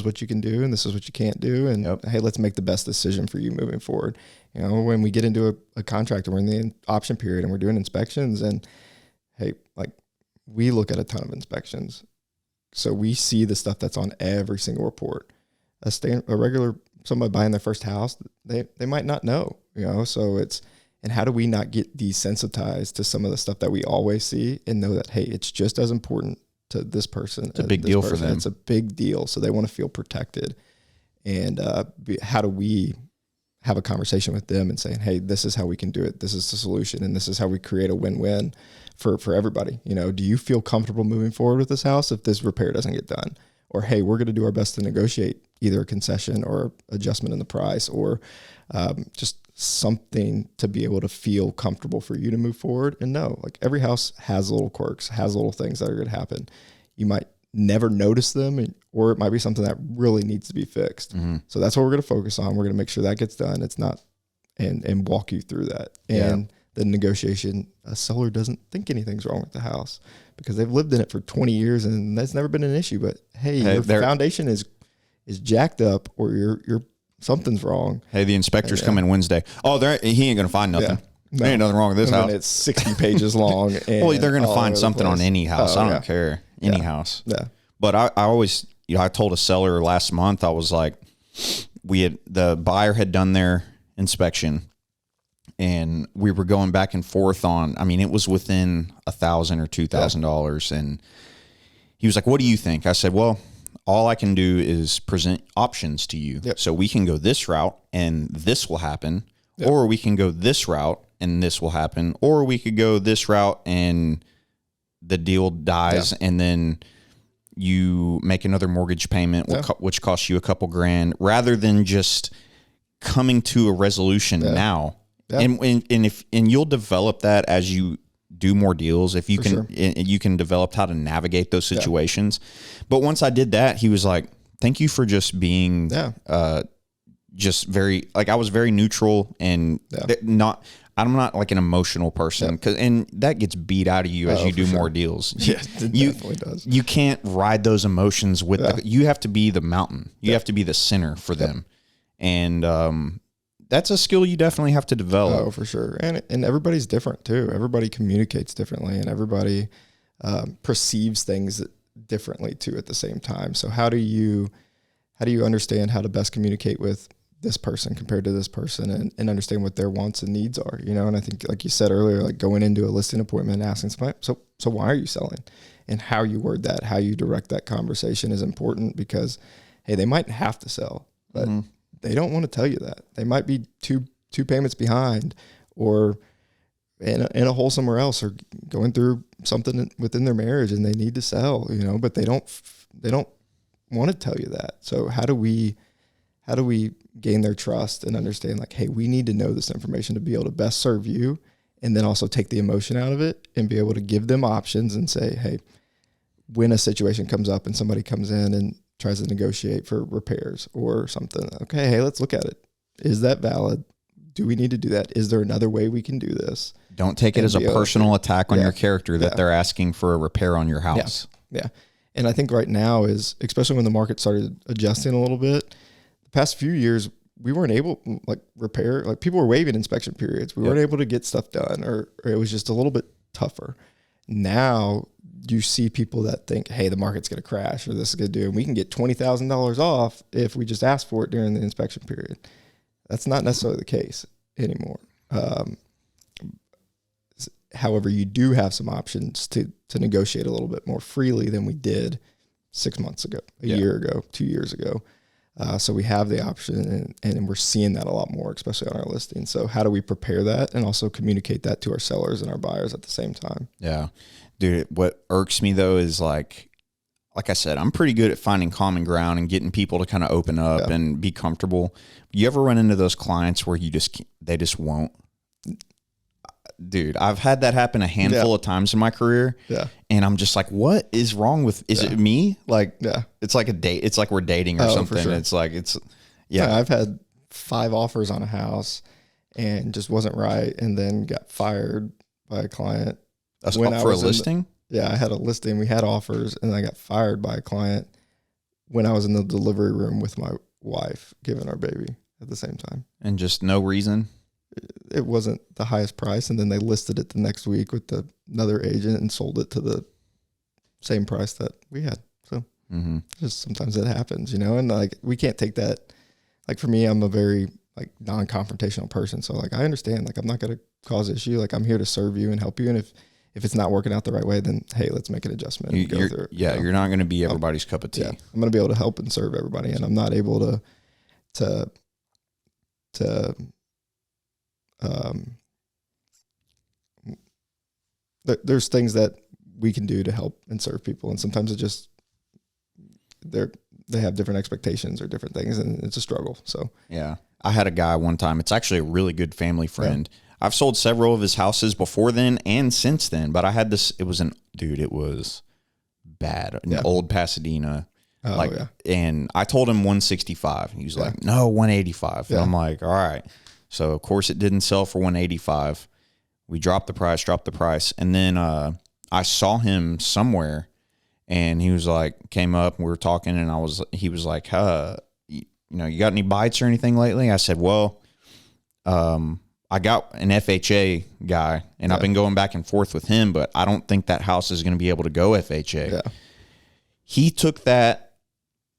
what you can do, and this is what you can't do, and hey, let's make the best decision for you moving forward. You know, when we get into a contract and we're in the option period and we're doing inspections, and hey, like we look at a ton of inspections, so we see the stuff that's on every single report. A regular somebody buying their first house, they might not know, you know, so and how do we not get desensitized to some of the stuff that we always see and know that, hey, it's just as important to this person.
It's a big deal for them.
It's a big deal. So they want to feel protected. And how do we have a conversation with them and saying, hey, this is how we can do it. This is the solution. And this is how we create a win-win for everybody. You know, do you feel comfortable moving forward with this house if this repair doesn't get done? Or, hey, we're going to do our best to negotiate either a concession or adjustment in the price, or just something to be able to feel comfortable for you to move forward. And no, like every house has little quirks, has little things that are going to happen. You might never notice them, or it might be something that really needs to be fixed. Mm-hmm. So that's what we're going to focus on. We're going to make sure that gets done. It's not, and walk you through that. And the negotiation, a seller doesn't think anything's wrong with the house because they've lived in it for 20 years and that's never been an issue. But hey, your foundation is jacked up, or your something's wrong.
Hey, the inspector's coming Wednesday. Oh, he ain't going to find nothing. No. There ain't nothing wrong with this house.
It's 60 pages long. And
well, they're going to find something on any house. I don't care. Any house.
Yeah.
But I always, I told a seller last month, I was like, the buyer had done their inspection and we were going back and forth on, I mean, it was within $1,000 or $2,000. And he was like, what do you think? I said, well, all I can do is present options to you. Yep. So we can go this route and this will happen, or we can go this route and this will happen, or we could go this route and the deal dies and then you make another mortgage payment, which costs you a couple grand, rather than just coming to a resolution now. Yeah. And you'll develop that as you do more deals. If you you can develop how to navigate those situations. But once I did that, he was like, thank you for just being, just very, like, I was very neutral and I'm not like an emotional person, and that gets beat out of you as you do more deals.
Yeah, it definitely does.
You can't ride those emotions with you have to be the mountain. You have to be the center for them. And, that's a skill you definitely have to develop.
Oh, for sure. And everybody's different too. Everybody communicates differently, and everybody perceives things differently too at the same time. So how do you understand how to best communicate with this person compared to this person, and understand what their wants and needs are, you know? And I think, like you said earlier, like going into a listing appointment and asking somebody, so why are you selling? And how you word that, how you direct that conversation is important, because, hey, they might have to sell, but they don't want to tell you that. They might be two payments behind, or in a hole somewhere else, or going through something within their marriage and they need to sell, you know, but they don't want to tell you that. So how do we how do we gain their trust and understand like, hey, we need to know this information to be able to best serve you, and then also take the emotion out of it and be able to give them options and say, hey, when a situation comes up and somebody comes in and tries to negotiate for repairs or something, okay, hey, let's look at it. Is that valid? Do we need to do that? Is there another way we can do this?
Don't take it as a personal attack on your character that they're asking for a repair on your house.
Yeah. And I think right now is, especially when the market started adjusting a little bit, the past few years, we weren't able, like repair, like people were waiving inspection periods. We weren't able to get stuff done, or it was just a little bit tougher. Now you see people that think, hey, the market's going to crash or this is going to do, and we can get $20,000 off if we just ask for it during the inspection period. That's not necessarily the case anymore. However, you do have some options to negotiate a little bit more freely than we did 6 months ago, a year ago, 2 years ago. So we have the option, and we're seeing that a lot more, especially on our listing. So how do we prepare that and also communicate that to our sellers and our buyers at the same time?
Yeah. Dude, what irks me though is like I said, I'm pretty good at finding common ground and getting people to kind of open up and be comfortable. You ever run into those clients where they just won't? Dude, I've had that happen a handful of times in my career. Yeah. And I'm just like, what is wrong with, is it me? Like, it's like a date. It's like we're dating or something. For sure. It's like,
I've had 5 offers on a house and just wasn't right. And then got fired by a client.
That's for a listing?
I had a listing. We had offers, and I got fired by a client when I was in the delivery room with my wife giving our baby at the same time.
And just no reason?
It wasn't the highest price, and then they listed it the next week with another agent and sold it to the same price that we had. So just sometimes it happens, and like we can't take that. Like for me, I'm a very like non-confrontational person, so like I understand. Like I'm not going to cause issue. Like I'm here to serve you and help you, and if it's not working out the right way, then hey, let's make an adjustment and go through it.
Yeah, you're not going to be everybody's cup of tea.
I'm going to be able to help and serve everybody, and I'm not able to there's things that we can do to help and serve people, and sometimes it just they have different expectations or different things, and it's a struggle. So
yeah, I had a guy one time. It's actually a really good family friend. Yeah. I've sold several of his houses before then and since then, but I had this. It was bad. In old Pasadena. And I told him 165. He was like, no, 185. And I'm like, all right. So of course it didn't sell for 185. We dropped the price. And then I saw him somewhere, and he was like, came up and we were talking, and he was like, you got any bites or anything lately? I said, well, I got an FHA guy, and I've been going back and forth with him, but I don't think that house is going to be able to go FHA. Yeah. He took that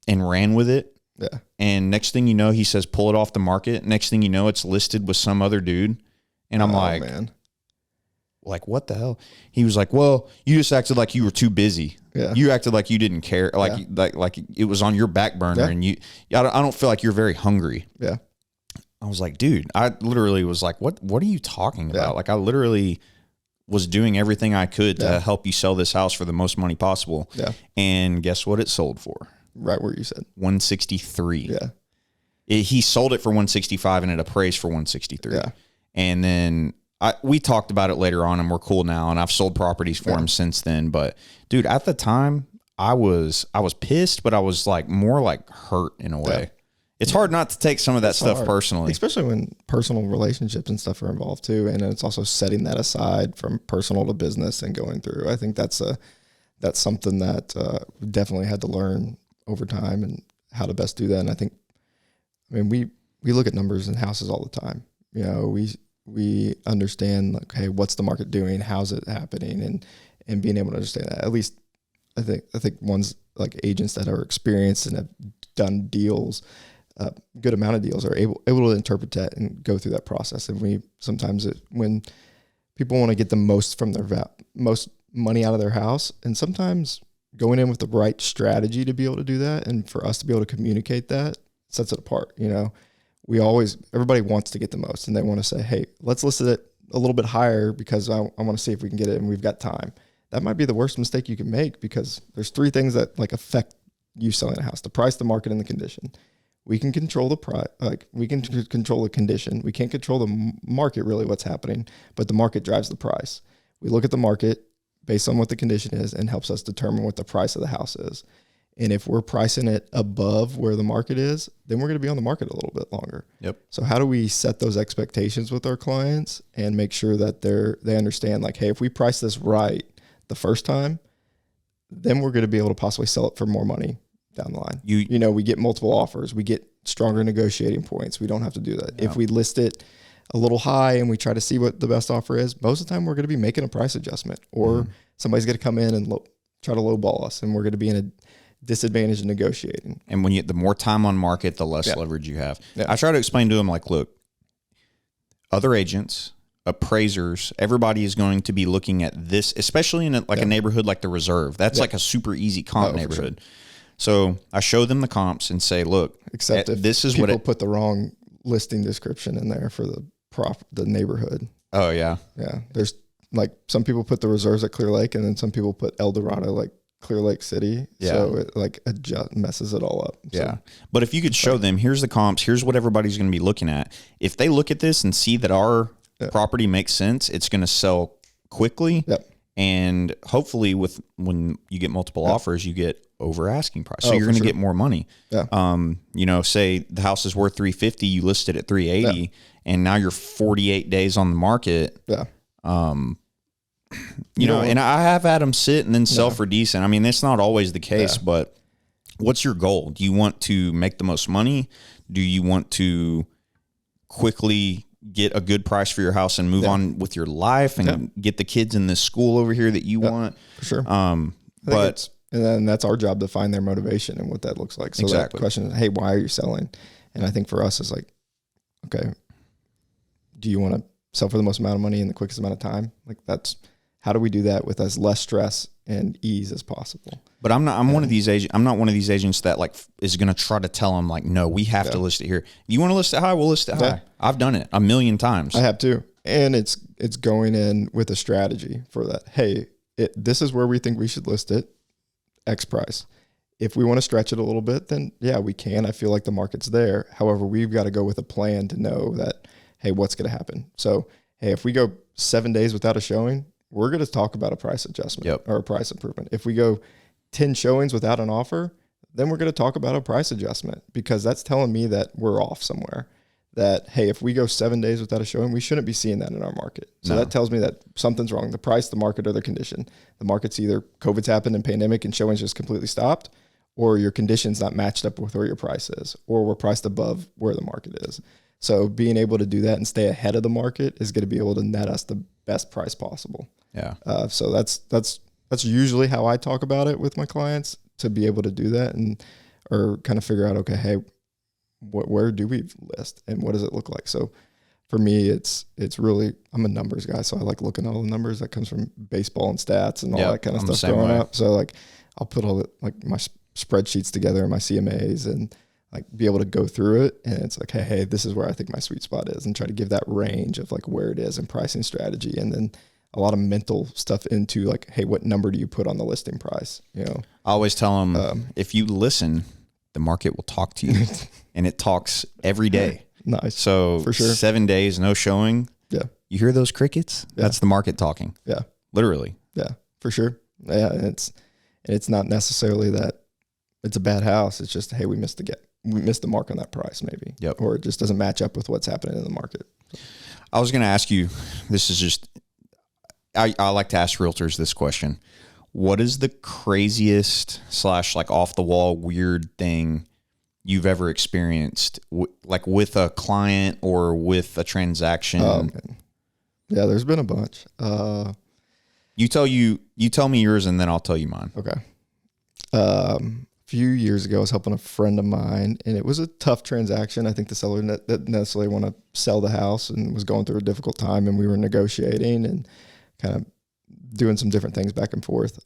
and ran with it. Yeah. And next thing you know, he says, pull it off the market. Next thing you know, it's listed with some other dude. And I'm like, what the hell? He was like, well, you just acted like you were too busy. Yeah. You acted like you didn't care. Like it was on your back burner. And I don't feel like you're very hungry. Yeah. I was like, dude, I literally was like, what are you talking about? Yeah. Like I literally was doing everything I could to help you sell this house for the most money possible. Yeah. And guess what it sold for?
Right where you said.
163. Yeah. He sold it for 165 and it appraised for 163. Yeah. And then we talked about it later on, and we're cool now, and I've sold properties for him since then. But dude, at the time I was pissed, but I was like more like hurt in a way. Yeah. It's hard not to take some of that stuff personally.
Especially when personal relationships and stuff are involved too. And it's also setting that aside from personal to business and going through. I think that's something that we definitely had to learn over time, and how to best do that. And we look at numbers in houses all the time. We understand like, hey, what's the market doing? How's it happening? And being able to understand that. At least I think ones like agents that are experienced and have done deals, good amount of deals, are able to interpret that and go through that process. And when people want to get the most from their most money out of their house, and sometimes going in with the right strategy to be able to do that, and for us to be able to communicate that, sets it apart. Everybody wants to get the most, and they want to say, hey, let's list it a little bit higher because I want to see if we can get it, and we've got time. That might be the worst mistake you can make, because there's 3 things that like affect you selling a house: the price, the market, and the condition. we can control the price, like we can control the condition. We can't control the market, really what's happening, but the market drives the price. We look at the market based on what the condition is and helps us determine what the price of the house is. And if we're pricing it above where the market is, then we're going to be on the market a little bit longer.
Yep.
So how do we set those expectations with our clients and make sure that they understand, like, hey, if we price this right the first time, then we're going to be able to possibly sell it for more money down the line. You know, we get multiple offers, we get stronger negotiating points. We don't have to do that. Yeah. If we list it a little high and we try to see what the best offer is, most of the time we're going to be making a price adjustment, or somebody's going to come in and try to lowball us, and we're going to be in a disadvantage in negotiating.
And when the more time on market, the less leverage you have. I try to explain to them, like, look, other agents, appraisers, everybody is going to be looking at this, especially in a neighborhood like the Reserve. That's like a super easy comp neighborhood. Sure. So I show them the comps and say, look,
except if this is people put the wrong listing description in there for the neighborhood.
Oh yeah.
Yeah. There's like some people put the Reserves at Clear Lake, and then some people put El Dorado like Clear Lake City. Yeah. So it like messes it all up. So,
yeah. But if you could show them, here's the comps, here's what everybody's going to be looking at. If they look at this and see that our property makes sense, it's going to sell quickly. Yep. And hopefully when you get multiple offers, you get over asking price. So you're going to get more money. Yeah. You know, say the house is worth $350, you list it at $380, and now you're 48 days on the market. Yeah. You know, and I have had them sit and then sell for decent. I mean, that's not always the case, but what's your goal? Do you want to make the most money? Do you want to quickly get a good price for your house and move on with your life and get the kids in this school over here that you want?
For sure. But and then that's our job to find their motivation and what that looks like. So that question is, hey, why are you selling? And I think for us, it's like, okay, do you want to sell for the most amount of money in the quickest amount of time? Like, that's how do we do that with as less stress and ease as possible?
But I'm not one of these agents. I'm not one of these agents that like is going to try to tell them like, no, we have to list it here. You want to list it high? We'll list it high. I've done it 1,000,000 times.
I have too. And it's going in with a strategy for that. Hey, this is where we think we should list it, X price. If we want to stretch it a little bit, then yeah, we can. I feel like the market's there. However, we've got to go with a plan to know that, hey, what's going to happen? So, hey, if we go 7 days without a showing, we're going to talk about a price adjustment or a price improvement. If we go 10 showings without an offer, then we're going to talk about a price adjustment, because that's telling me that we're off somewhere. That, hey, if we go 7 days without a showing, we shouldn't be seeing that in our market. So that tells me that something's wrong. The price, the market, or the condition. The market's either COVID's happened and pandemic and showings just completely stopped, or your condition's not matched up with where your price is, or we're priced above where the market is. So being able to do that and stay ahead of the market is going to be able to net us the best price possible.
Yeah.
So that's usually how I talk about it with my clients, to be able to do that or kind of figure out, okay, hey, where do we list and what does it look like? So for me, it's really, I'm a numbers guy. So I like looking at all the numbers that comes from baseball and stats and all that kind of stuff growing up. So like I'll put all like my spreadsheets together and my CMAs and like be able to go through it. And it's like, hey, this is where I think my sweet spot is, and try to give that range of like where it is and pricing strategy. And then a lot of mental stuff into like, hey, what number do you put on the listing price? You know,
I always tell them, if you listen, the market will talk to you, and it talks every day.
Nice.
So for sure, 7 days, no showing.
Yeah.
You hear those crickets? Yeah. That's the market talking.
Yeah.
Literally.
Yeah, for sure. Yeah. And it's not necessarily that it's a bad house. It's just, hey, we missed the mark on that price maybe.
Yep.
Or it just doesn't match up with what's happening in the market.
I was going to ask you, this is just, I like to ask realtors this question. What is the craziest / like off the wall weird thing you've ever experienced, like with a client or with a transaction?
Yeah, there's been a bunch.
You tell me yours and then I'll tell you mine.
Okay. A few years ago, I was helping a friend of mine, and it was a tough transaction. I think the seller didn't necessarily want to sell the house and was going through a difficult time, and we were negotiating and kind of doing some different things back and forth.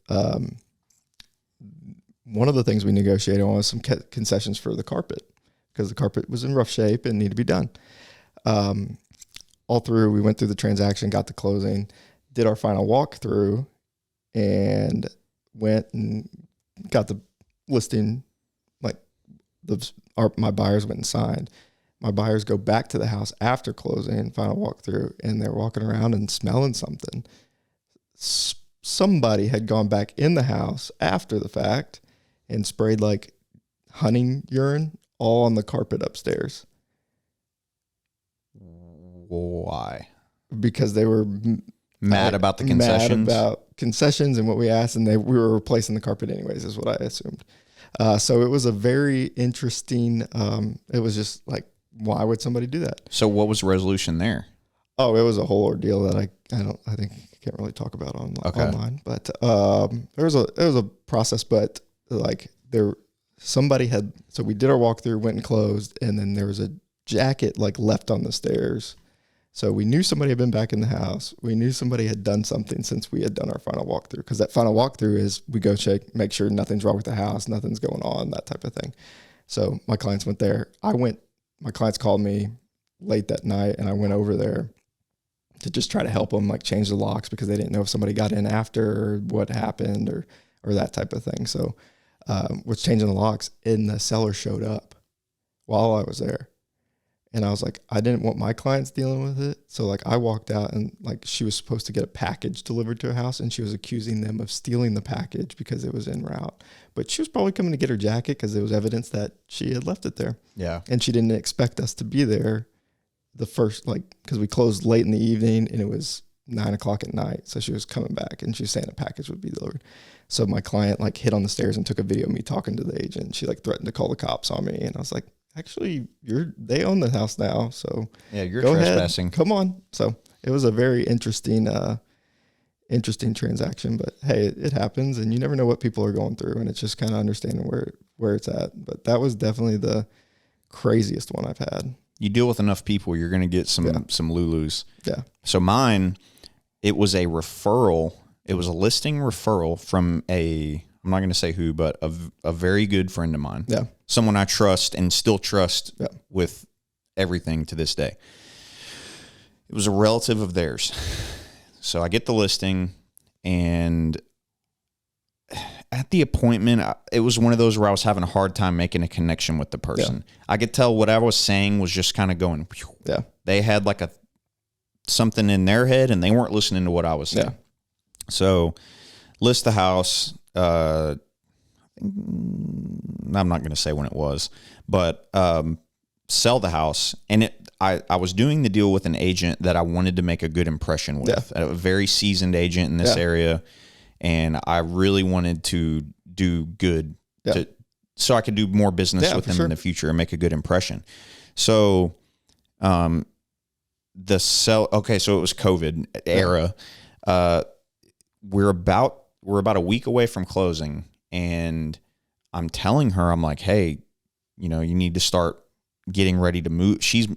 One of the things we negotiated on was some concessions for the carpet, because the carpet was in rough shape and needed to be done. All through, we went through the transaction, got to closing, did our final walkthrough, and went and got the listing, like my buyers went and signed. My buyers go back to the house after closing and final walkthrough, and they're walking around and smelling something. Somebody had gone back in the house after the fact and sprayed like hunting urine all on the carpet upstairs.
Why?
Because they were
mad about the concessions.
Mad about concessions and what we asked, and we were replacing the carpet anyways, is what I assumed. So it was a very interesting. It was just like, why would somebody do that?
So what was the resolution there?
Oh, it was a whole ordeal that I think I can't really talk about online. But there was a process, but like somebody had, so we did our walkthrough, went and closed, and then there was a jacket like left on the stairs. So we knew somebody had been back in the house. We knew somebody had done something since we had done our final walkthrough, because that final walkthrough is we go check, make sure nothing's wrong with the house, nothing's going on, that type of thing. So my clients went there. My clients called me late that night, and I went over there to just try to help them like change the locks, because they didn't know if somebody got in after or what happened or that type of thing. So was changing the locks, and the seller showed up while I was there. And I was like, I didn't want my clients dealing with it. So like I walked out, and like she was supposed to get a package delivered to a house, and she was accusing them of stealing the package because it was en route. But she was probably coming to get her jacket because there was evidence that she had left it there.
Yeah.
And she didn't expect us to be there because we closed late in the evening, and it was 9:00 at night. So she was coming back, and she was saying a package would be delivered. So my client like hid on the stairs and took a video of me talking to the agent. She like threatened to call the cops on me. And I was like, actually, they own the house now, so
yeah, you're
go
trespassing.
Ahead, come on. So it was a very interesting transaction. But hey, it happens, and you never know what people are going through, and it's just kind of understanding where it's at. But that was definitely the craziest one I've had.
You deal with enough people, you're going to get some Lulus.
Yeah.
So mine, it was a referral. It was a listing referral from I'm not going to say who, but a very good friend of mine.
Yeah.
Someone I trust and still trust with everything to this day. It was a relative of theirs. So I get the listing, and at the appointment, it was one of those where I was having a hard time making a connection with the person. Yeah. I could tell what I was saying was just kind of going, whew.
Yeah.
They had like something in their head, and they weren't listening to what I was saying. Yeah. So list the house. I'm not going to say when it was, but sell the house. And I was doing the deal with an agent that I wanted to make a good impression with, a very seasoned agent in this area. And I really wanted to do good so I could do more business with them in the future and make a good impression. So, so it was COVID era. We're about a week away from closing, and I'm telling her, I'm like, hey, you need to start getting ready to move. She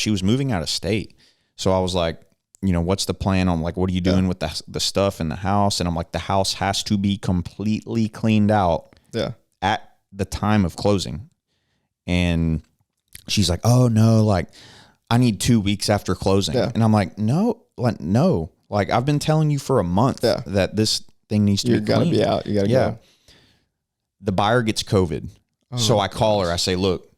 was moving out of state. So I was like, what's the plan on, like, what are you doing with the stuff in the house? And I'm like, the house has to be completely cleaned out at the time of closing. And she's like, oh no, like I need 2 weeks after closing. Yeah. And I'm like, no, like I've been telling you for a month that this thing needs to be clean.
You gotta be out. You gotta go.
The buyer gets COVID. Oh, so I call her. I say, look,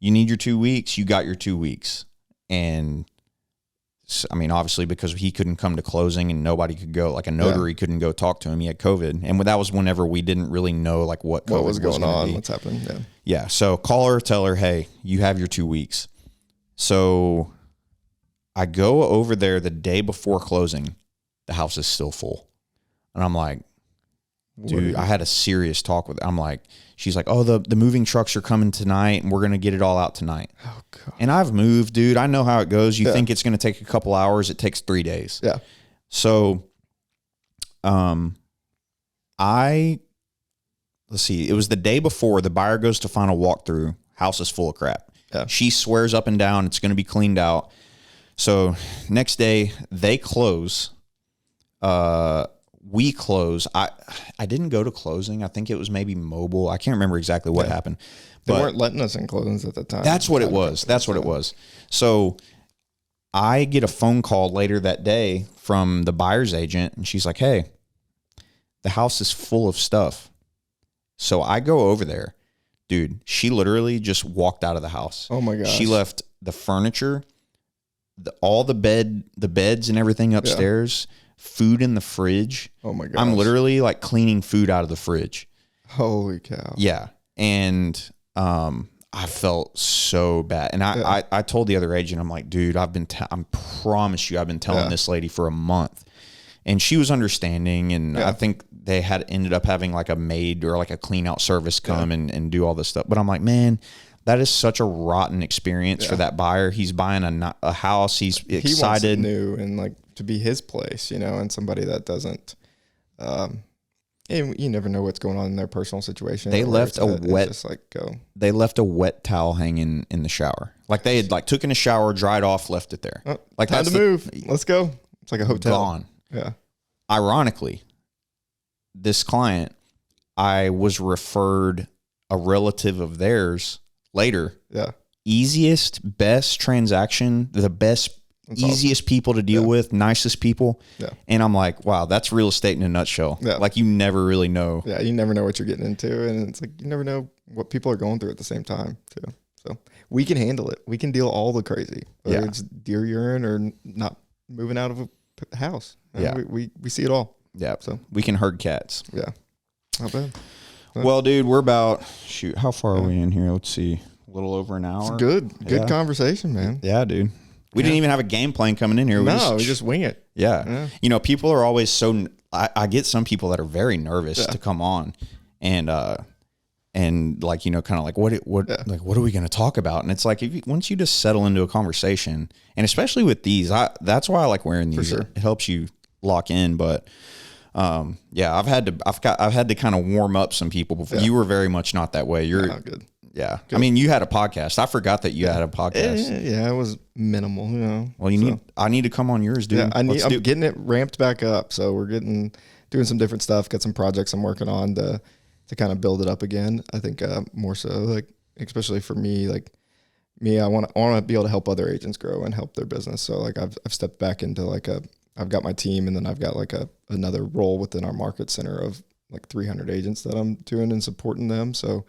you need your 2 weeks. You got your 2 weeks. And I mean, obviously because he couldn't come to closing and nobody could go, like a notary couldn't go talk to him. He had COVID. And that was whenever we didn't really know like what
was going on, what's happening. Yeah.
Yeah. So call her, tell her, hey, you have your 2 weeks. So I go over there the day before closing. The house is still full. And I'm like, dude, I had a serious talk with her. I'm like, she's like, oh, the moving trucks are coming tonight and we're going to get it all out tonight. Oh, God. And I've moved, dude. I know how it goes. You think it's going to take a couple hours. It takes 3 days.
Yeah.
So, let's see. It was the day before the buyer goes to final walkthrough. House is full of crap. Yeah. She swears up and down it's going to be cleaned out. So next day they close. We close. I didn't go to closing. I think it was maybe mobile. I can't remember exactly what happened.
They weren't letting us in closings at the time.
That's what it was. That's what it was. So I get a phone call later that day from the buyer's agent, and she's like, hey, the house is full of stuff. So I go over there Dude, she literally just walked out of the house.
Oh my gosh.
She left the furniture, all the beds and everything upstairs, food in the fridge.
Oh my gosh.
I'm literally like cleaning food out of the fridge.
Holy cow.
Yeah. And I felt so bad. And I told the other agent, I'm like, dude, I promise you, I've been telling this lady for a month. And she was understanding. And I think they had ended up having like a maid or like a clean out service come and do all this stuff. But I'm like, man, that is such a rotten experience for that buyer. He's buying a house. He's excited.
He wants new and like to be his place, you know, and somebody that doesn't, and you never know what's going on in their personal situation.
They left They left a wet towel hanging in the shower. Like they had like taken a shower, dried off, left it there.
Oh,
like
time to move. Let's go. It's like a hotel.
Gone.
Yeah.
Ironically, this client, I was referred a relative of theirs later.
Yeah.
Easiest, best transaction, the best, easiest people to deal with, nicest people. Yeah. And I'm like, wow, that's real estate in a nutshell. Yeah. Like you never really know.
Yeah. You never know what you're getting into. And it's like, you never know what people are going through at the same time too. So we can handle it. We can deal all the crazy, whether it's deer urine or not moving out of a house. We see it all.
Yeah. So we can herd cats.
Yeah. Not bad.
Well, dude, we're about, how far are we in here? Let's see. A little over an hour.
It's good conversation, man.
Yeah, dude. We didn't even have a game plan coming in here.
We just wing it.
Yeah. You know, people are always I get some people that are very nervous to come on and like, you know, kind of like what are we going to talk about? And it's like, once you just settle into a conversation, and especially with these, that's why I like wearing these. Sure. It helps you lock in, but I've had to kind of warm up some people before. You were very much not that way. You're
good.
Yeah. Good. I mean, you had a podcast. I forgot that you had a podcast.
Yeah, it was minimal, you know.
Well, I need to come on yours, dude.
Yeah, I'm getting it ramped back up. So we're doing some different stuff, got some projects I'm working on to kind of build it up again. I think more so, like, especially for me, like me, I want to be able to help other agents grow and help their business. So like I've stepped back into like I've got my team, and then I've got like another role within our market center of like 300 agents that I'm doing and supporting them. So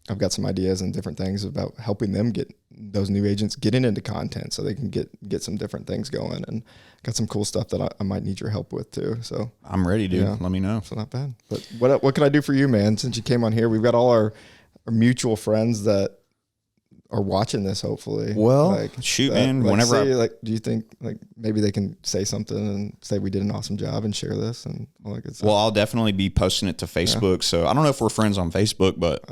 I've got some ideas and different things about helping them get those new agents getting into content so they can get some different things going, and got some cool stuff that I might need your help with too. So
I'm ready, dude. Let me know.
So not bad. But what can I do for you, man? Since you came on here, we've got all our mutual friends that are watching this, hopefully.
Well, man. Whenever
do you think like maybe they can say something and say we did an awesome job and share this and all that good stuff?
Well, I'll definitely be posting it to Facebook. Yeah. So I don't know if we're friends on Facebook, but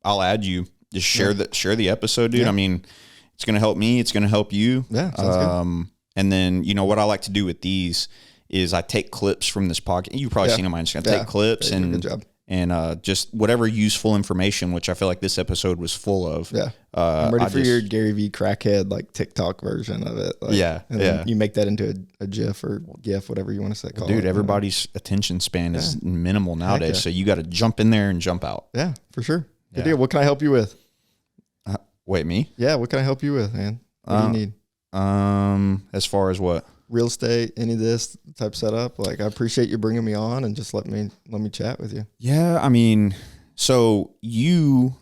I'll add you. Just share the episode, dude. Yeah. I mean, it's gonna help me. It's gonna help you.
Yeah. Sounds good.
And then what I like to do with these is I take clips from this podcast. You've probably seen them on Instagram. Take clips and
good job.
And just whatever useful information, which I feel like this episode was full of.
Yeah. I'm ready for your Gary V crackhead, like TikTok version of it. Like, and then you make that into a GIF or GIF, whatever you want to say.
Dude, everybody's attention span is minimal nowadays. So you got to jump in there and jump out.
Yeah, for sure. Good deal. What can I help you with?
Wait, me?
Yeah. What can I help you with, man? What do you need?
As far as what?
Real estate, any of this type setup. Like, I appreciate you bringing me on and just let me chat with you.
Yeah. I mean, so your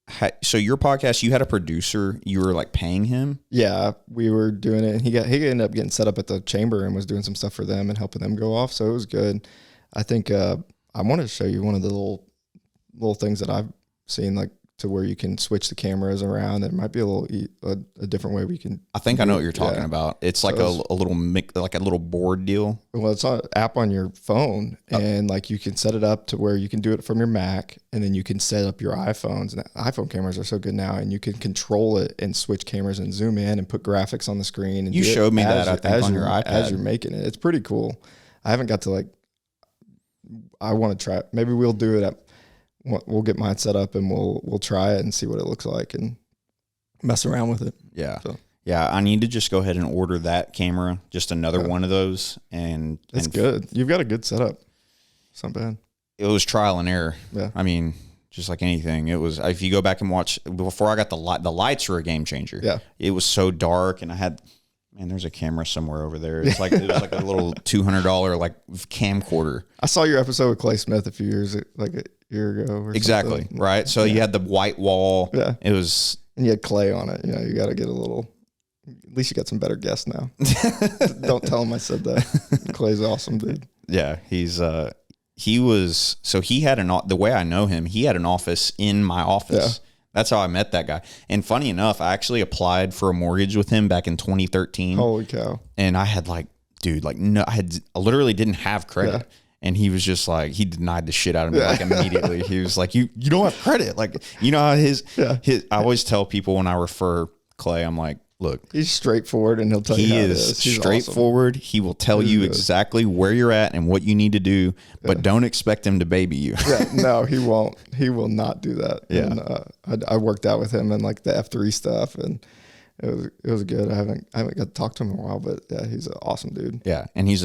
podcast, you had a producer, you were like paying him.
Yeah, we were doing it, and he ended up getting set up at the chamber and was doing some stuff for them and helping them go off. So it was good. I think, I wanted to show you one of the little things that I've seen, like, to where you can switch the cameras around. There might be a different way we can.
I think I know what you're talking about. It's like a little board deal.
Well, it's an app on your phone, and like you can set it up to where you can do it from your Mac, and then you can set up your iPhones. And iPhone cameras are so good now, and you can control it and switch cameras and zoom in and put graphics on the screen. And
you showed me that, I think, on your iPad
as you're making it. It's pretty cool. I haven't got to I want to try it. Maybe we'll do it we'll get mine set up and we'll try it and see what it looks like and mess around with it.
Yeah. So. Yeah. I need to just go ahead and order that camera, just another one of those. And
it's good. You've got a good setup. It's not bad.
It was trial and error.
Yeah.
I mean, just like anything, it was, if you go back and watch before I got the lights were a game changer.
Yeah.
It was so dark, and there's a camera somewhere over there. It's like, it was like a little $200 like camcorder.
I saw your episode with Clay Smith a few years, like year ago. Or
Exactly.
something.
Right. So you had the white wall.
Yeah.
It was,
and you had clay on it. You know, you got to get a little. At least you got some better guests now. Don't tell him I said that. Clay's awesome, dude.
yeah, he was, so he had the way I know him, he had an office in my office. Yeah. That's how I met that guy. And funny enough, I actually applied for a mortgage with him back in 2013.
Holy cow.
And I had no, I literally didn't have credit.
Yeah.
And he was just like, he denied the shit out of me like immediately. He was like, you don't have credit. Like, you know how his, I always tell people when I refer Clay, I'm like, look,
he's straightforward and he'll tell you how it is.
He's straightforward. Awesome. He will tell you exactly where you're at and what you need to do, but don't expect him to baby you.
No, he won't. He will not do that.
Yeah.
And, I worked out with him and like the F3 stuff, and it was good. I haven't got to talk to him in a while, but yeah, he's an awesome dude.
Yeah. And he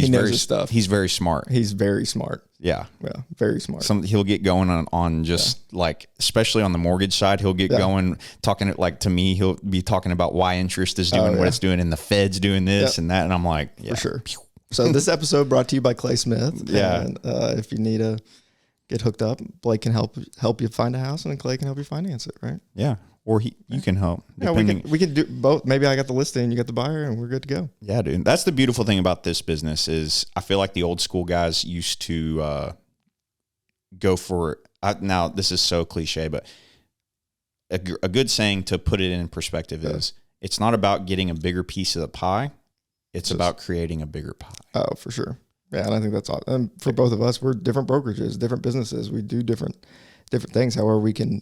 knows his stuff. He's very smart.
He's very smart.
Yeah.
Yeah. Very smart.
He'll get going on just like, especially on the mortgage side, he'll get going talking like to me, he'll be talking about why interest is doing what it's doing and the Fed's doing this and that. And I'm like,
for sure. So this episode brought to you by Clay Smith.
Yeah.
And if you need to get hooked up, Blake can help you find a house, and Clay can help you finance it. Right.
Yeah. Or you can help.
Yeah, we can do both. Maybe I got the listing, you got the buyer, and we're good to go.
Yeah, dude. That's the beautiful thing about this business is I feel like the old school guys used to go for now this is so cliche, but a good saying to put it in perspective is it's not about getting a bigger piece of the pie. It's about creating a bigger pie.
Oh, for sure. Yeah, and I think that's awesome. And for both of us, we're different brokerages, different businesses. We do different things. However, we can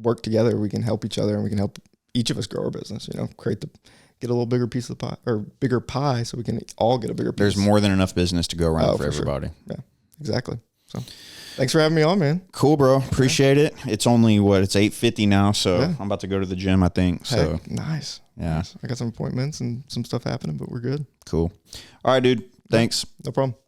work together, we can help each other, and we can help each of us grow our business, you know, get a little bigger piece of the pie, or bigger pie, so we can all get a bigger piece.
There's more than enough business to go around for everybody.
Sure. Yeah, exactly. So thanks for having me on, man.
Cool, bro. Appreciate it. It's only it's 8:50 now, so I'm about to go to the gym, I think. So
Heck, nice.
Yeah.
Nice. I got some appointments and some stuff happening, but we're good.
Cool. All right, dude. Thanks.
No problem.